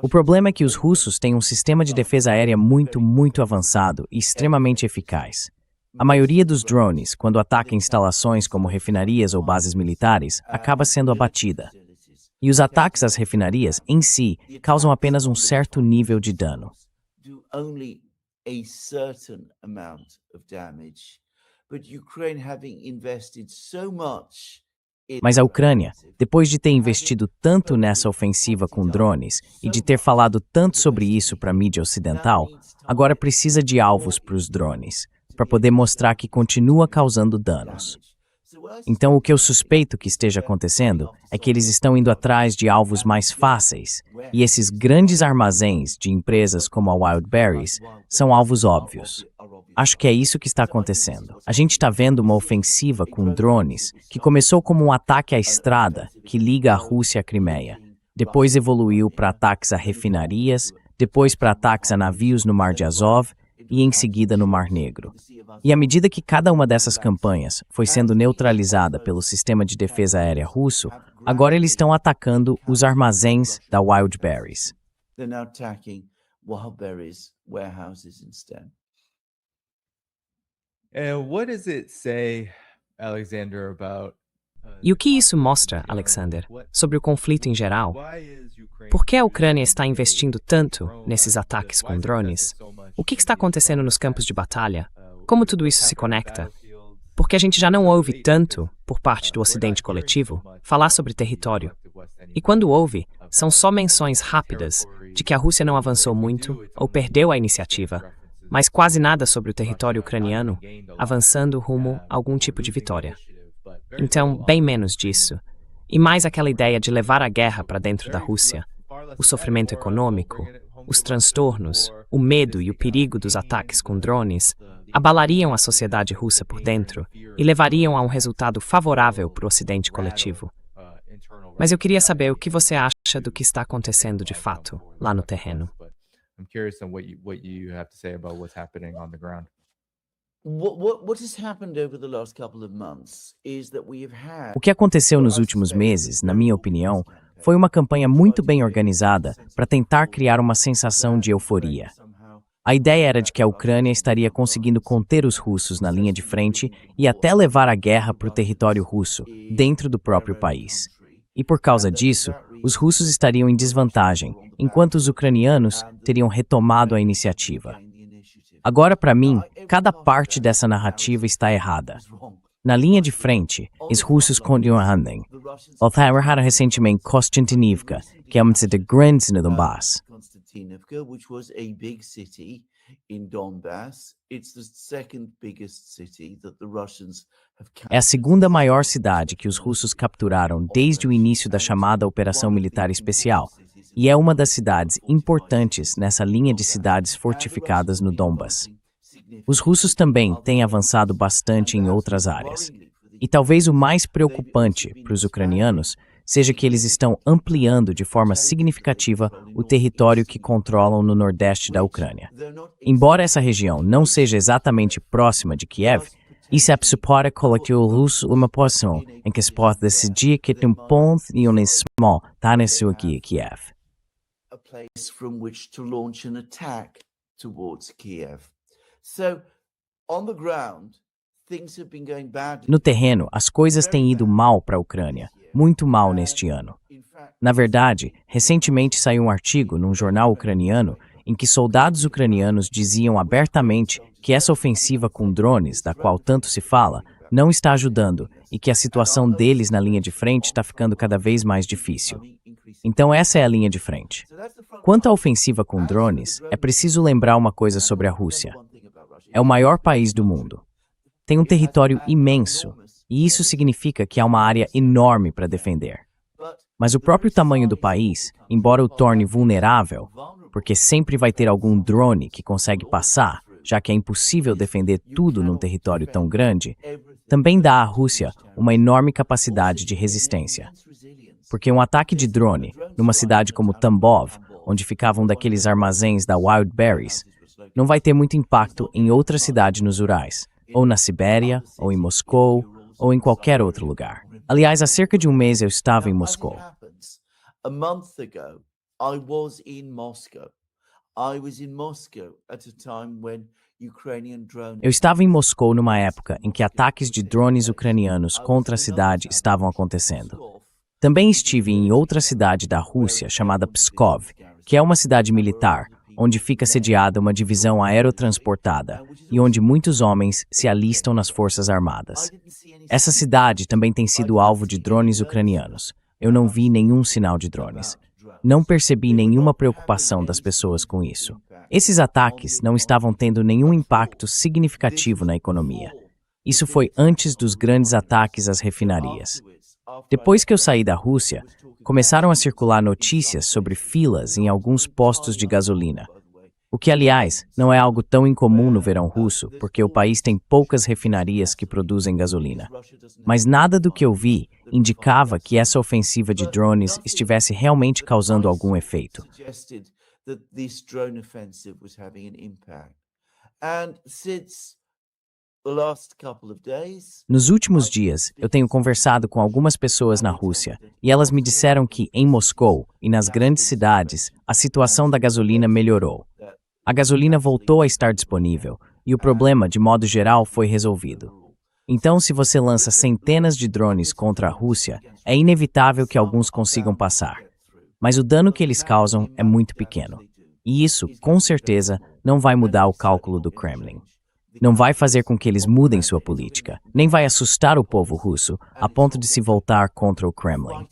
O problema é que os russos têm um sistema de defesa aérea muito avançado e extremamente eficaz. A maioria dos drones, quando ataca instalações como refinarias ou bases militares, acaba sendo abatida. E os ataques às refinarias, em si, causam apenas um certo nível de dano. Do only a certain amount of damage, but Ukraine having invested so much. Mas a Ucrânia, depois de ter investido tanto nessa ofensiva com drones e de ter falado tanto sobre isso para a mídia ocidental, agora precisa de alvos para os drones, para poder mostrar que continua causando danos. Então, o que eu suspeito que esteja acontecendo é que eles estão indo atrás de alvos mais fáceis, e esses grandes armazéns de empresas como a Wildberries são alvos óbvios. Acho que é isso que está acontecendo. A gente está vendo uma ofensiva com drones que começou como um ataque à estrada que liga a Rússia à Crimeia. Depois evoluiu para ataques a refinarias, depois para ataques a navios no Mar de Azov e em seguida no Mar Negro. E à medida que cada uma dessas campanhas foi sendo neutralizada pelo sistema de defesa aérea russo, agora eles estão atacando os armazéns da Wildberries. They're now attacking Wildberries warehouses instead. And what does it say, Alexander, about E o que isso mostra, Alexander, sobre o conflito em geral? Por que a Ucrânia está investindo tanto nesses ataques com drones? O que está acontecendo nos campos de batalha? Como tudo isso se conecta? Porque a gente já não ouve tanto, por parte do Ocidente coletivo, falar sobre território. E quando ouve, são só menções rápidas de que a Rússia não avançou muito ou perdeu a iniciativa, mas quase nada sobre o território ucraniano avançando rumo a algum tipo de vitória. Então, bem menos disso. E mais aquela ideia de levar a guerra para dentro da Rússia. O sofrimento econômico, os transtornos, o medo e o perigo dos ataques com drones abalariam a sociedade russa por dentro e levariam a um resultado favorável para o Ocidente coletivo. Mas eu queria saber o que você acha do que está acontecendo de fato lá no terreno. I'm curious on what you have to say about what's happening on the ground. What has happened over the last couple of months is that we have had. O que aconteceu nos últimos meses, na minha opinião, foi uma campanha muito bem organizada para tentar criar uma sensação de euforia. A ideia era de que a Ucrânia estaria conseguindo conter os russos na linha de frente e até levar a guerra para o território russo, dentro do próprio país. E por causa disso, os russos estariam em desvantagem, enquanto os ucranianos teriam retomado a iniciativa. Agora, para mim, cada parte dessa narrativa está errada. Na linha de frente, os russos continuam. Voltaram recentemente Konstantinivka, que é uma cidade grande no Donbass. Konstantinivka, which was a big city in Donbass. It's the second biggest city that the Russians have É a segunda maior cidade que os russos capturaram desde o início da chamada Operação Militar Especial, e é uma das cidades importantes nessa linha de cidades fortificadas no Donbass. Os russos também têm avançado bastante em outras áreas. E talvez o mais preocupante para os ucranianos seja que eles estão ampliando de forma significativa o território que controlam no nordeste da Ucrânia. Embora essa região não seja exatamente próxima de Kiev, isso é para colocar o russo uma posição em que se pode decidir que tem um ponto e um small está nesse aqui Kiev. a place from which to launch an attack towards Kiev. So, on the ground, things have been going badly. No terreno, as coisas têm ido mal para a Ucrânia, muito mal neste ano. Na verdade, recentemente saiu um artigo num jornal ucraniano em que soldados ucranianos diziam abertamente que essa ofensiva com drones, da qual tanto se fala, não está ajudando e que a situação deles na linha de frente está ficando cada vez mais difícil. Então essa é a linha de frente. Quanto à ofensiva com drones, é preciso lembrar uma coisa sobre a Rússia. É o maior país do mundo. Tem um território imenso, e isso significa que há uma área enorme para defender. Mas o próprio tamanho do país, embora o torne vulnerável, porque sempre vai ter algum drone que consegue passar, já que é impossível defender tudo num território tão grande, também dá à Rússia uma enorme capacidade de resistência. Porque um ataque de drone numa cidade como Tambov, onde ficavam daqueles armazéns da Wildberries, não vai ter muito impacto em outra cidade nos Urais, ou na Sibéria, ou em Moscou, ou em qualquer outro lugar. Aliás, há cerca de um mês eu estava em Moscou. A month ago, I was in Moscow. I was in Moscow at a time when Ukrainian drones. Eu estava em Moscou numa época em que ataques de drones ucranianos contra a cidade estavam acontecendo. Também estive em outra cidade da Rússia chamada Pskov, que é uma cidade militar, onde fica sediada uma divisão aerotransportada e onde muitos homens se alistam nas forças armadas. Essa cidade também tem sido alvo de drones ucranianos. Eu não vi nenhum sinal de drones. Não percebi nenhuma preocupação das pessoas com isso. Esses ataques não estavam tendo nenhum impacto significativo na economia. Isso foi antes dos grandes ataques às refinarias. Depois que eu saí da Rússia, começaram a circular notícias sobre filas em alguns postos de gasolina. O que, aliás, não é algo tão incomum no verão russo, porque o país tem poucas refinarias que produzem gasolina. Mas nada do que eu vi indicava que essa ofensiva de drones estivesse realmente causando algum efeito. Nos últimos dias, eu tenho conversado com algumas pessoas na Rússia e elas me disseram que, em Moscou e nas grandes cidades, a situação da gasolina melhorou. A gasolina voltou a estar disponível e o problema, de modo geral, foi resolvido. Então, se você lança centenas de drones contra a Rússia, é inevitável que alguns consigam passar. Mas o dano que eles causam é muito pequeno. E isso, com certeza, não vai mudar o cálculo do Kremlin. Não vai fazer com que eles mudem sua política, nem vai assustar o povo russo a ponto de se voltar contra o Kremlin.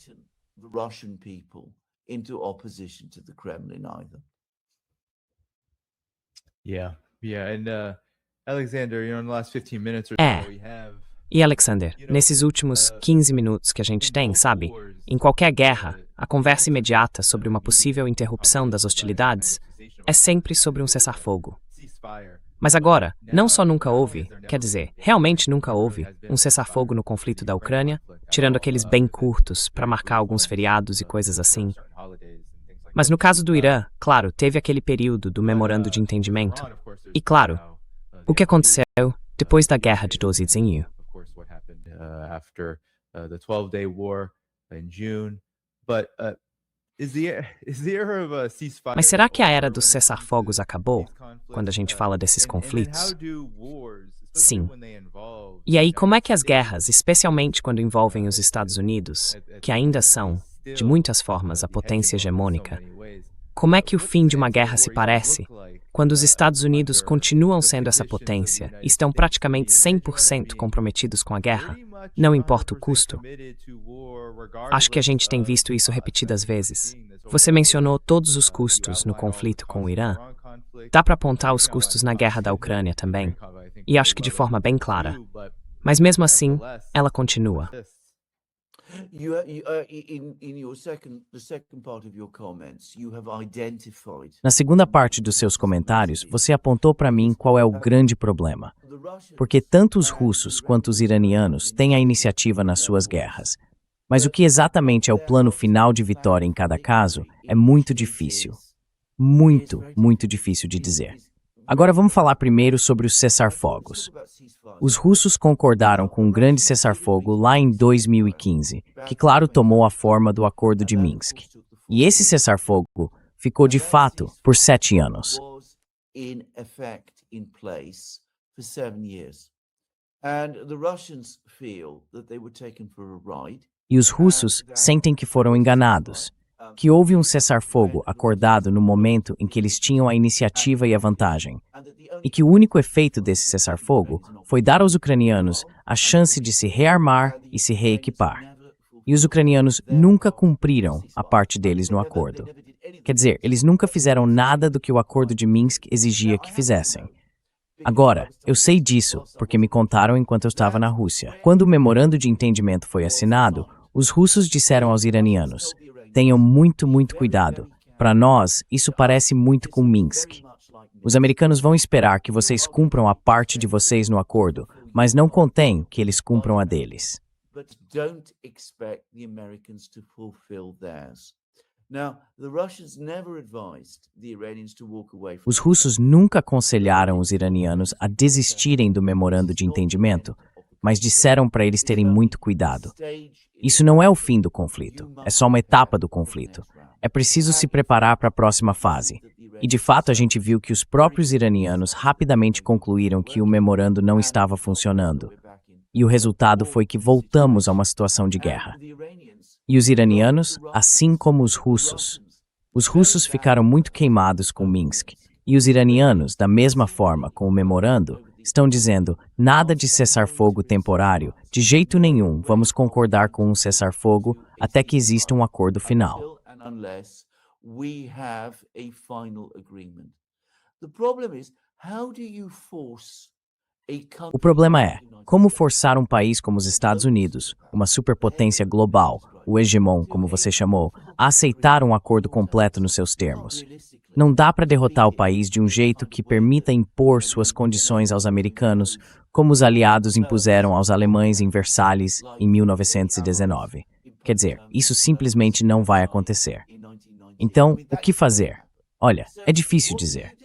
Alexander, in the last 15 minutes or É. so, we have E Alexander, nesses últimos 15 minutos que a gente tem, sabe? Em qualquer guerra, a conversa imediata sobre uma possível interrupção das hostilidades é sempre sobre um cessar-fogo. Mas agora, não só nunca houve, quer dizer, realmente nunca houve, um cessar-fogo no conflito da Ucrânia, tirando aqueles bem curtos para marcar alguns feriados e coisas assim. Mas no caso do Irã, claro, teve aquele período do memorando de entendimento. E claro, o que aconteceu depois da guerra de 12 de junho? After the 12-day war in June, but is the era of a ceasefire? Mas será que a era dos cessar-fogos acabou quando a gente fala desses conflitos? Sim. E aí, como é que as guerras, especialmente quando envolvem os Estados Unidos, que ainda são, de muitas formas, a potência hegemônica, como é que o fim de uma guerra se parece quando os Estados Unidos continuam sendo essa potência e estão praticamente 100% comprometidos com a guerra, não importa o custo? Acho que a gente tem visto isso repetidas vezes. Você mencionou todos os custos no conflito com o Irã. Dá para apontar os custos na guerra da Ucrânia também, e acho que de forma bem clara. Mas mesmo assim, ela continua. Na segunda parte dos seus comentários, você apontou para mim qual é o grande problema. Porque tanto os russos quanto os iranianos têm a iniciativa nas suas guerras. Mas o que exatamente é o plano final de vitória em cada caso é muito difícil. Muito, muito difícil de dizer. Agora vamos falar primeiro sobre os cessar-fogos. Os russos concordaram com um grande cessar-fogo lá em 2015, que claro tomou a forma do Acordo de Minsk. E esse cessar-fogo ficou de fato por 7 anos. E os russos sentem que foram enganados, que houve um cessar-fogo acordado no momento em que eles tinham a iniciativa e a vantagem, e que o único efeito desse cessar-fogo foi dar aos ucranianos a chance de se rearmar e se reequipar. E os ucranianos nunca cumpriram a parte deles no acordo. Quer dizer, eles nunca fizeram nada do que o Acordo de Minsk exigia que fizessem. Agora, eu sei disso porque me contaram enquanto eu estava na Rússia. Quando o memorando de entendimento foi assinado, os russos disseram aos iranianos: tenham muito, muito cuidado, Para nós, isso parece muito com Minsk. Os americanos vão esperar que vocês cumpram a parte de vocês no acordo, mas não contém que eles cumpram a deles. But don't expect the Americans to fulfill theirs. Now, the Russians never advised the Iranians to walk away from Os russos nunca aconselharam os iranianos a desistirem do memorando de entendimento, mas disseram para eles terem muito cuidado. Isso não é o fim do conflito, é só uma etapa do conflito. É preciso se preparar para a próxima fase. E de fato a gente viu que os próprios iranianos rapidamente concluíram que o memorando não estava funcionando. E o resultado foi que voltamos a uma situação de guerra. E os iranianos, assim como os russos ficaram muito queimados com Minsk. E os iranianos, da mesma forma com o memorando, estão dizendo nada de cessar-fogo temporário, de jeito nenhum vamos concordar com um cessar-fogo até que exista um acordo final. O problema é, como forçar um país como os Estados Unidos, uma superpotência global, o hegemon, como você chamou, a aceitar um acordo completo nos seus termos? Não dá para derrotar o país de um jeito que permita impor suas condições aos americanos, como os aliados impuseram aos alemães em Versalhes em 1919. Quer dizer, isso simplesmente não vai acontecer. Então, o que fazer? Olha, é difícil dizer.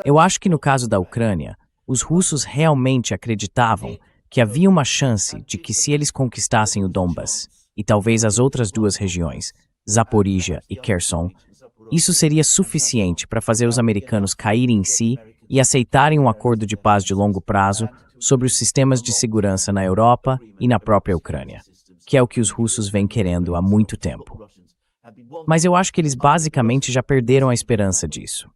Eu acho que no caso da Ucrânia, os russos realmente acreditavam que havia uma chance de que se eles conquistassem o Donbas, e talvez as outras duas regiões, Zaporizhia e Kherson, isso seria suficiente para fazer os americanos caírem em si e aceitarem um acordo de paz de longo prazo sobre os sistemas de segurança na Europa e na própria Ucrânia, que é o que os russos vêm querendo há muito tempo. Mas eu acho que eles basicamente já perderam a esperança disso.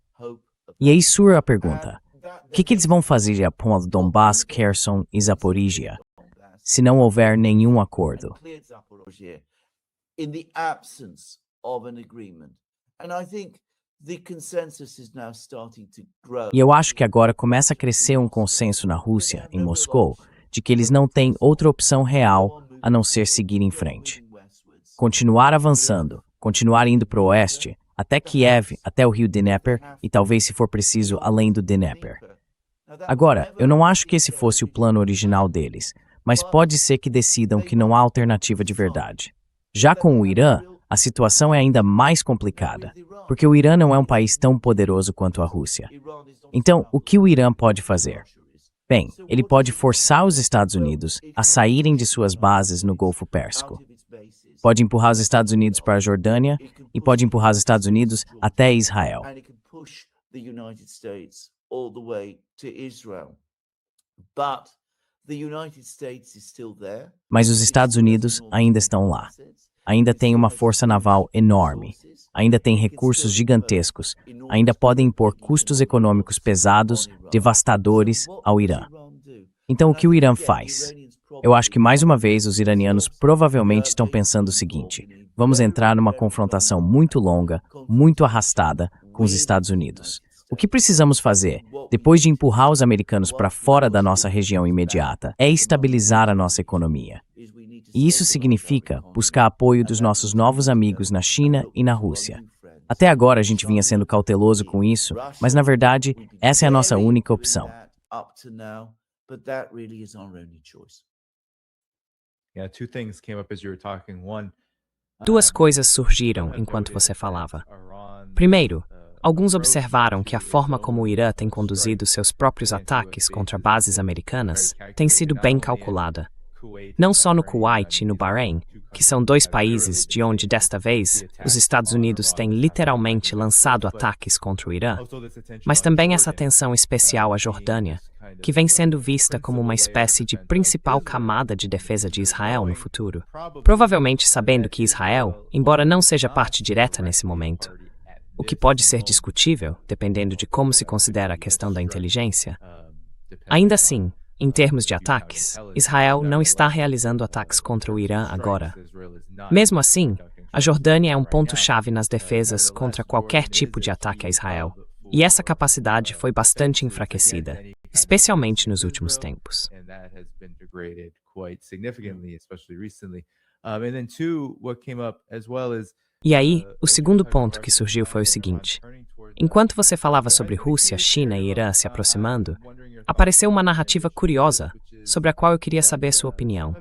E aí surge a pergunta: o que eles vão fazer após Donbass, Kherson e Zaporizhia, se não houver nenhum acordo? E eu acho que agora começa a crescer um consenso na Rússia, em Moscou, de que eles não têm outra opção real a não ser seguir em frente. Continuar avançando, continuar indo para o oeste, até Kiev, até o rio Dnieper e talvez, se for preciso, além do Dnieper. Agora, eu não acho que esse fosse o plano original deles, mas pode ser que decidam que não há alternativa de verdade. Já com o Irã, a situação é ainda mais complicada, porque o Irã não é um país tão poderoso quanto a Rússia. Então, o que o Irã pode fazer? Bem, ele pode forçar os Estados Unidos a saírem de suas bases no Golfo Pérsico. Pode empurrar os Estados Unidos para a Jordânia e pode empurrar os Estados Unidos até Israel. Mas os Estados Unidos ainda estão lá. Ainda tem uma força naval enorme. Ainda tem recursos gigantescos. Ainda podem impor custos econômicos pesados, devastadores ao Irã. Então, o que o Irã faz? Eu acho que, mais uma vez, os iranianos provavelmente estão pensando o seguinte: vamos entrar numa confrontação muito longa, muito arrastada com os Estados Unidos. O que precisamos fazer, depois de empurrar os americanos para fora da nossa região imediata, é estabilizar a nossa economia. E isso significa buscar apoio dos nossos novos amigos na China e na Rússia. Até agora a gente vinha sendo cauteloso com isso, mas na verdade, essa é a nossa única opção. Duas coisas surgiram enquanto você falava. Primeiro, alguns observaram que a forma como o Irã tem conduzido seus próprios ataques contra bases americanas tem sido bem calculada. Não só no Kuwait e no Bahrein, que são dois países de onde, desta vez, os Estados Unidos têm literalmente lançado ataques contra o Irã, mas também essa atenção especial à Jordânia, que vem sendo vista como uma espécie de principal camada de defesa de Israel no futuro. Provavelmente sabendo que Israel, embora não seja parte direta nesse momento, o que pode ser discutível, dependendo de como se considera a questão da inteligência, ainda assim, em termos de ataques, Israel não está realizando ataques contra o Irã agora. Mesmo assim, a Jordânia é um ponto-chave nas defesas contra qualquer tipo de ataque a Israel, e essa capacidade foi bastante enfraquecida, especialmente nos últimos tempos. quite significantly, especially recently. And then two, what came up as well is E aí, o segundo ponto que surgiu foi o seguinte: enquanto você falava sobre Rússia, China e Irã se aproximando, apareceu uma narrativa curiosa sobre a qual eu queria saber sua opinião.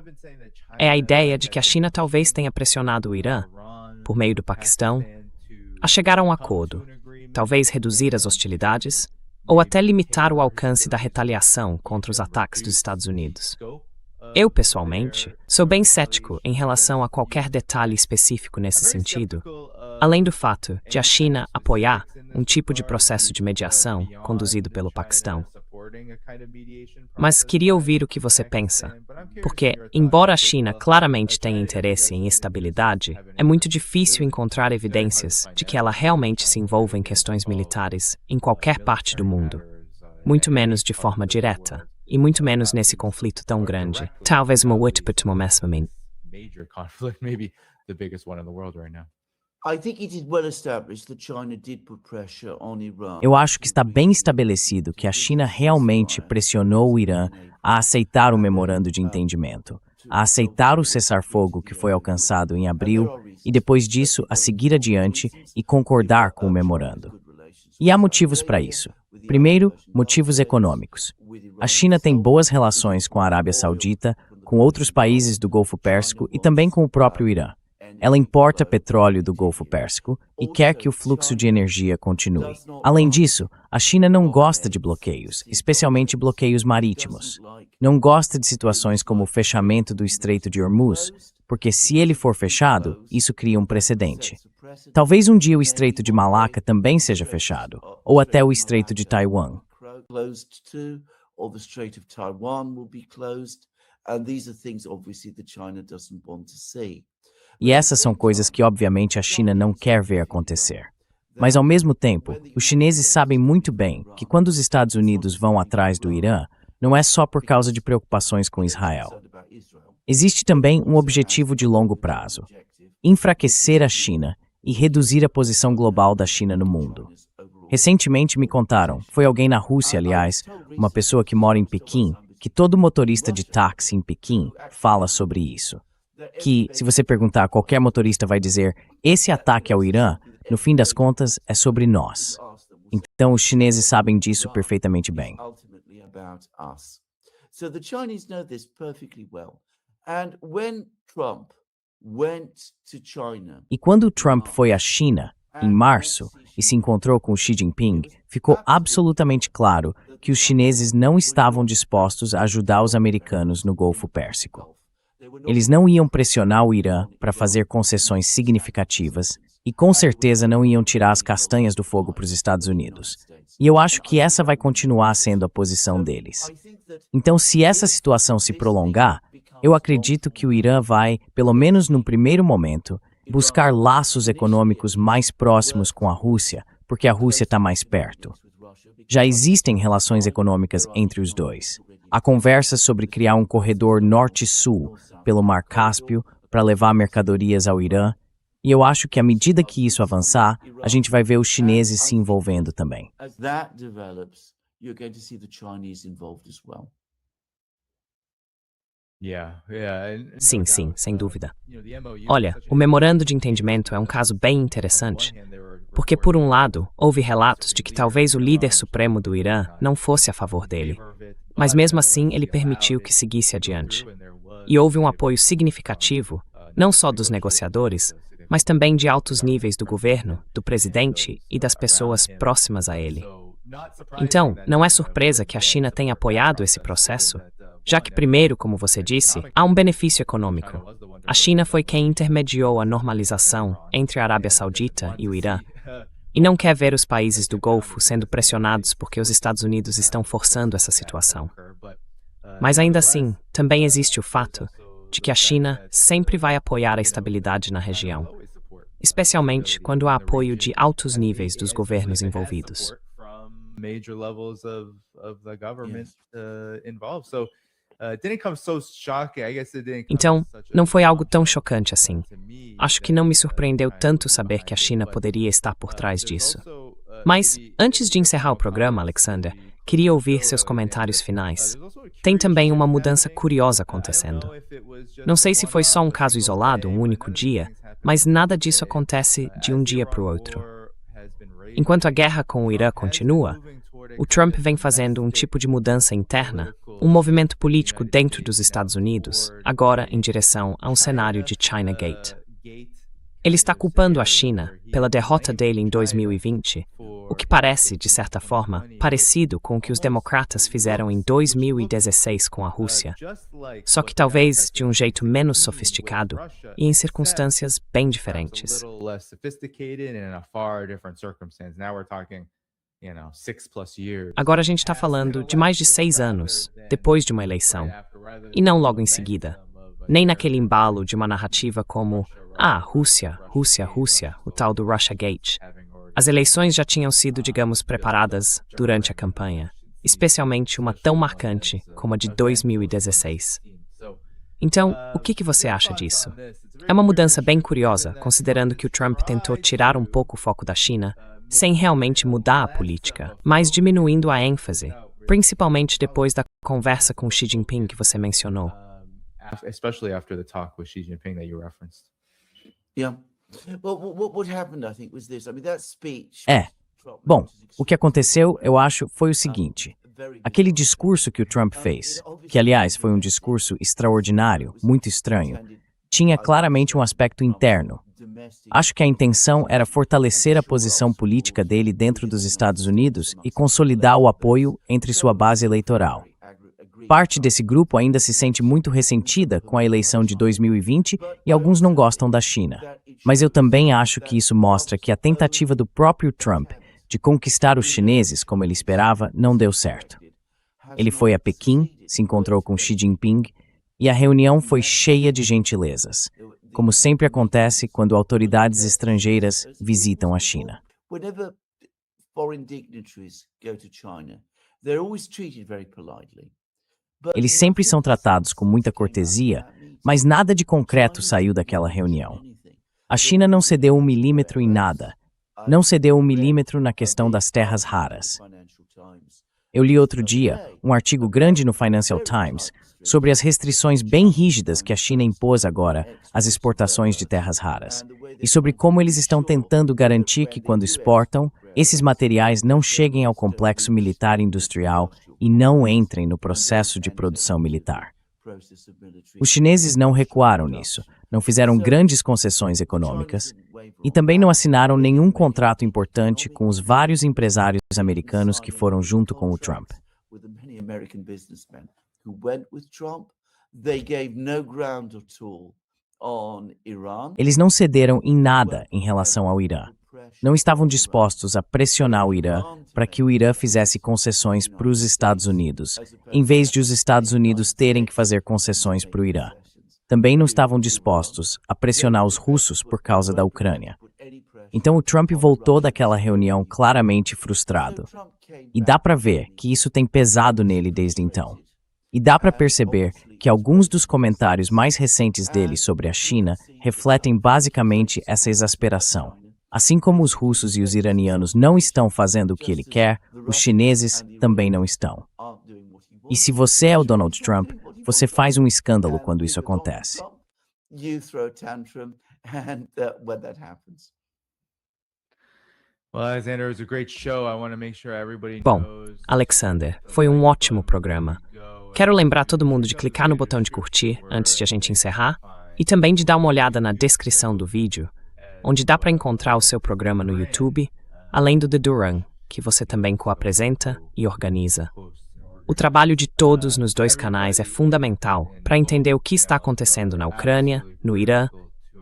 É a ideia de que a China talvez tenha pressionado o Irã, por meio do Paquistão, a chegar a um acordo, talvez reduzir as hostilidades ou até limitar o alcance da retaliação contra os ataques dos Estados Unidos. Eu, pessoalmente, sou bem cético em relação a qualquer detalhe específico nesse sentido, além do fato de a China apoiar um tipo de processo de mediação conduzido pelo Paquistão. Mas queria ouvir o que você pensa, porque, embora a China claramente tenha interesse em estabilidade, é muito difícil encontrar evidências de que ela realmente se envolva em questões militares em qualquer parte do mundo, muito menos de forma direta. E muito menos nesse conflito tão grande. Talvez uma última major conflict, maybe the biggest one in the world right now. I think it is well established that China did put pressure on Iran. Eu acho que está bem estabelecido que a China realmente pressionou o Irã a aceitar o memorando de entendimento, a aceitar o cessar-fogo que foi alcançado em abril e depois disso a seguir adiante e concordar com o memorando. E há motivos para isso. Primeiro, motivos econômicos. A China tem boas relações com a Arábia Saudita, com outros países do Golfo Pérsico e também com o próprio Irã. Ela importa petróleo do Golfo Pérsico e quer que o fluxo de energia continue. Além disso, a China não gosta de bloqueios, especialmente bloqueios marítimos. Não gosta de situações como o fechamento do Estreito de Hormuz, porque se ele for fechado, isso cria um precedente. Talvez um dia o Estreito de Malaca também seja fechado, ou até o Estreito de Taiwan. E essas são coisas que, obviamente, a China não quer ver acontecer. Mas, ao mesmo tempo, os chineses sabem muito bem que quando os Estados Unidos vão atrás do Irã, não é só por causa de preocupações com Israel. Existe também um objetivo de longo prazo: enfraquecer a China e reduzir a posição global da China no mundo. Recentemente me contaram, foi alguém na Rússia, aliás, uma pessoa que mora em Pequim, que todo motorista de táxi em Pequim fala sobre isso. Que, se você perguntar, qualquer motorista vai dizer, esse ataque ao Irã, no fim das contas, é sobre nós. Então, os chineses sabem disso perfeitamente bem. E quando Trump foi à China, em março, e se encontrou com Xi Jinping, ficou absolutamente claro que os chineses não estavam dispostos a ajudar os americanos no Golfo Pérsico. Eles não iam pressionar o Irã para fazer concessões significativas e com certeza não iam tirar as castanhas do fogo para os Estados Unidos. E eu acho que essa vai continuar sendo a posição deles. Então, se essa situação se prolongar, eu acredito que o Irã vai, pelo menos num primeiro momento, buscar laços econômicos mais próximos com a Rússia, porque a Rússia está mais perto. Já existem relações econômicas entre os dois. Há conversas sobre criar um corredor norte-sul pelo Mar Cáspio para levar mercadorias ao Irã, e eu acho que à medida que isso avançar, a gente vai ver os chineses se envolvendo também. Sim, sem dúvida. Olha, o memorando de entendimento é um caso bem interessante, porque, por um lado, houve relatos de que talvez o líder supremo do Irã não fosse a favor dele, mas mesmo assim ele permitiu que seguisse adiante. E houve um apoio significativo, não só dos negociadores, mas também de altos níveis do governo, do presidente e das pessoas próximas a ele. Então, não é surpresa que a China tenha apoiado esse processo, já que, primeiro, como você disse, há um benefício econômico. A China foi quem intermediou a normalização entre a Arábia Saudita e o Irã, e não quer ver os países do Golfo sendo pressionados porque os Estados Unidos estão forçando essa situação. Mas ainda assim, também existe o fato de que a China sempre vai apoiar a estabilidade na região, especialmente quando há apoio de altos níveis dos governos envolvidos. Então, não foi algo tão chocante assim. Acho que não me surpreendeu tanto saber que a China poderia estar por trás disso. Mas, antes de encerrar o programa, Alexander, Queria ouvir seus comentários finais. Tem também uma mudança curiosa acontecendo. Não sei se foi só um caso isolado, um único dia, mas nada disso acontece de um dia para o outro. Enquanto a guerra com o Irã continua, o Trump vem fazendo um tipo de mudança interna, um movimento político dentro dos Estados Unidos, agora em direção a um cenário de China Gate. Ele está culpando a China pela derrota dele em 2020, o que parece, de certa forma, parecido com o que os democratas fizeram em 2016 com a Rússia, só que talvez de um jeito menos sofisticado e em circunstâncias bem diferentes. Agora a gente está falando de mais de 6 anos, depois de uma eleição, e não logo em seguida, nem naquele embalo de uma narrativa como Rússia, Rússia, Rússia, o tal do Russiagate. As eleições já tinham sido, digamos, preparadas durante a campanha, especialmente uma tão marcante como a de 2016. Então, o que você acha disso? É uma mudança bem curiosa, considerando que o Trump tentou tirar um pouco o foco da China, sem realmente mudar a política, mas diminuindo a ênfase, principalmente depois da conversa com Xi Jinping que você mencionou. Especially after the talk with Xi Jinping that you referenced. Yeah. Well, what happened, I think, was this. I mean, that speech. Bom, o que aconteceu, eu acho, foi o seguinte. Aquele discurso que o Trump fez, que aliás foi um discurso extraordinário, muito estranho, tinha claramente um aspecto interno. Acho que a intenção era fortalecer a posição política dele dentro dos Estados Unidos e consolidar o apoio entre sua base eleitoral. Parte desse grupo ainda se sente muito ressentida com a eleição de 2020 e alguns não gostam da China. Mas eu também acho que isso mostra que a tentativa do próprio Trump de conquistar os chineses, como ele esperava, não deu certo. Ele foi a Pequim, se encontrou com Xi Jinping e a reunião foi cheia de gentilezas, como sempre acontece quando autoridades estrangeiras visitam a China. Whenever foreign dignitaries go to China, they're always treated very politely. Eles sempre são tratados com muita cortesia, mas nada de concreto saiu daquela reunião. A China não cedeu 1 milímetro em nada. Não cedeu 1 milímetro na questão das terras raras. Eu li outro dia um artigo grande no Financial Times sobre as restrições bem rígidas que a China impôs agora às exportações de terras raras, e sobre como eles estão tentando garantir que, quando exportam, esses materiais não cheguem ao complexo militar industrial e não entrem no processo de produção militar. Os chineses não recuaram nisso, não fizeram grandes concessões econômicas e também não assinaram nenhum contrato importante com os vários empresários americanos que foram junto com o Trump. Eles não cederam em nada em relação ao Irã. Não estavam dispostos a pressionar o Irã para que o Irã fizesse concessões para os Estados Unidos, em vez de os Estados Unidos terem que fazer concessões para o Irã. Também não estavam dispostos a pressionar os russos por causa da Ucrânia. Então o Trump voltou daquela reunião claramente frustrado. E dá para ver que isso tem pesado nele desde então. E dá para perceber que alguns dos comentários mais recentes dele sobre a China refletem basicamente essa exasperação. Assim como os russos e os iranianos não estão fazendo o que ele quer, os chineses também não estão. E se você é o Donald Trump, você faz um escândalo quando isso acontece. Bom, Alexander, foi um ótimo programa. Quero lembrar todo mundo de clicar no botão de curtir antes de a gente encerrar e também de dar uma olhada na descrição do vídeo, onde dá para encontrar o seu programa no YouTube, além do The Duran, que você também co-apresenta e organiza. O trabalho de todos nos 2 canais é fundamental para entender o que está acontecendo na Ucrânia, no Irã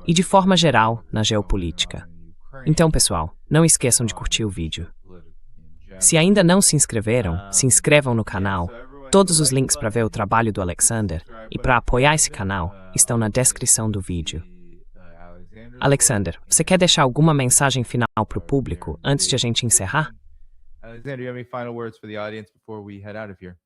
e, de forma geral, na geopolítica. Então, pessoal, não esqueçam de curtir o vídeo. Se ainda não se inscreveram, se inscrevam no canal. Todos os links para ver o trabalho do Alexander e para apoiar esse canal estão na descrição do vídeo. Alexander, você quer deixar alguma mensagem final para o público antes de a gente encerrar? Alexander, do you have any final words for the audience before we head out of here?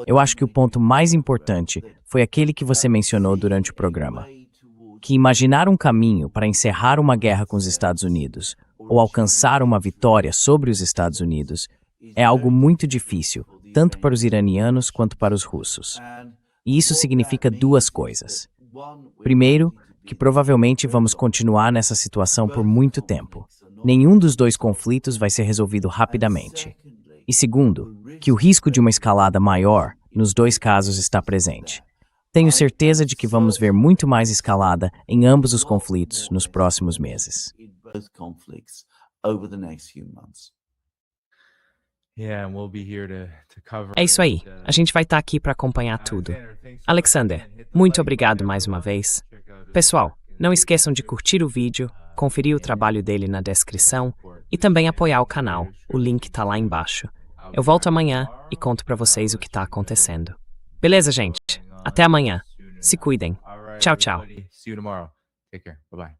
Eu acho que o ponto mais importante foi aquele que você mencionou durante o programa, que imaginar um caminho para encerrar uma guerra com os Estados Unidos, ou alcançar uma vitória sobre os Estados Unidos é algo muito difícil, tanto para os iranianos quanto para os russos. E isso significa duas coisas. Primeiro, que provavelmente vamos continuar nessa situação por muito tempo. Nenhum dos dois conflitos vai ser resolvido rapidamente. E segundo, que o risco de uma escalada maior, nos dois casos, está presente. Tenho certeza de que vamos ver muito mais escalada em ambos os conflitos nos próximos meses. É isso aí. A gente vai estar aqui para acompanhar tudo. Alexander, muito obrigado mais uma vez. Pessoal, não esqueçam de curtir o vídeo, conferir o trabalho dele na descrição e também apoiar o canal. O link tá lá embaixo. Eu volto amanhã e conto para vocês o que tá acontecendo. Beleza, gente? Até amanhã. Se cuidem. Tchau, tchau. See you tomorrow. Take care. Bye-bye.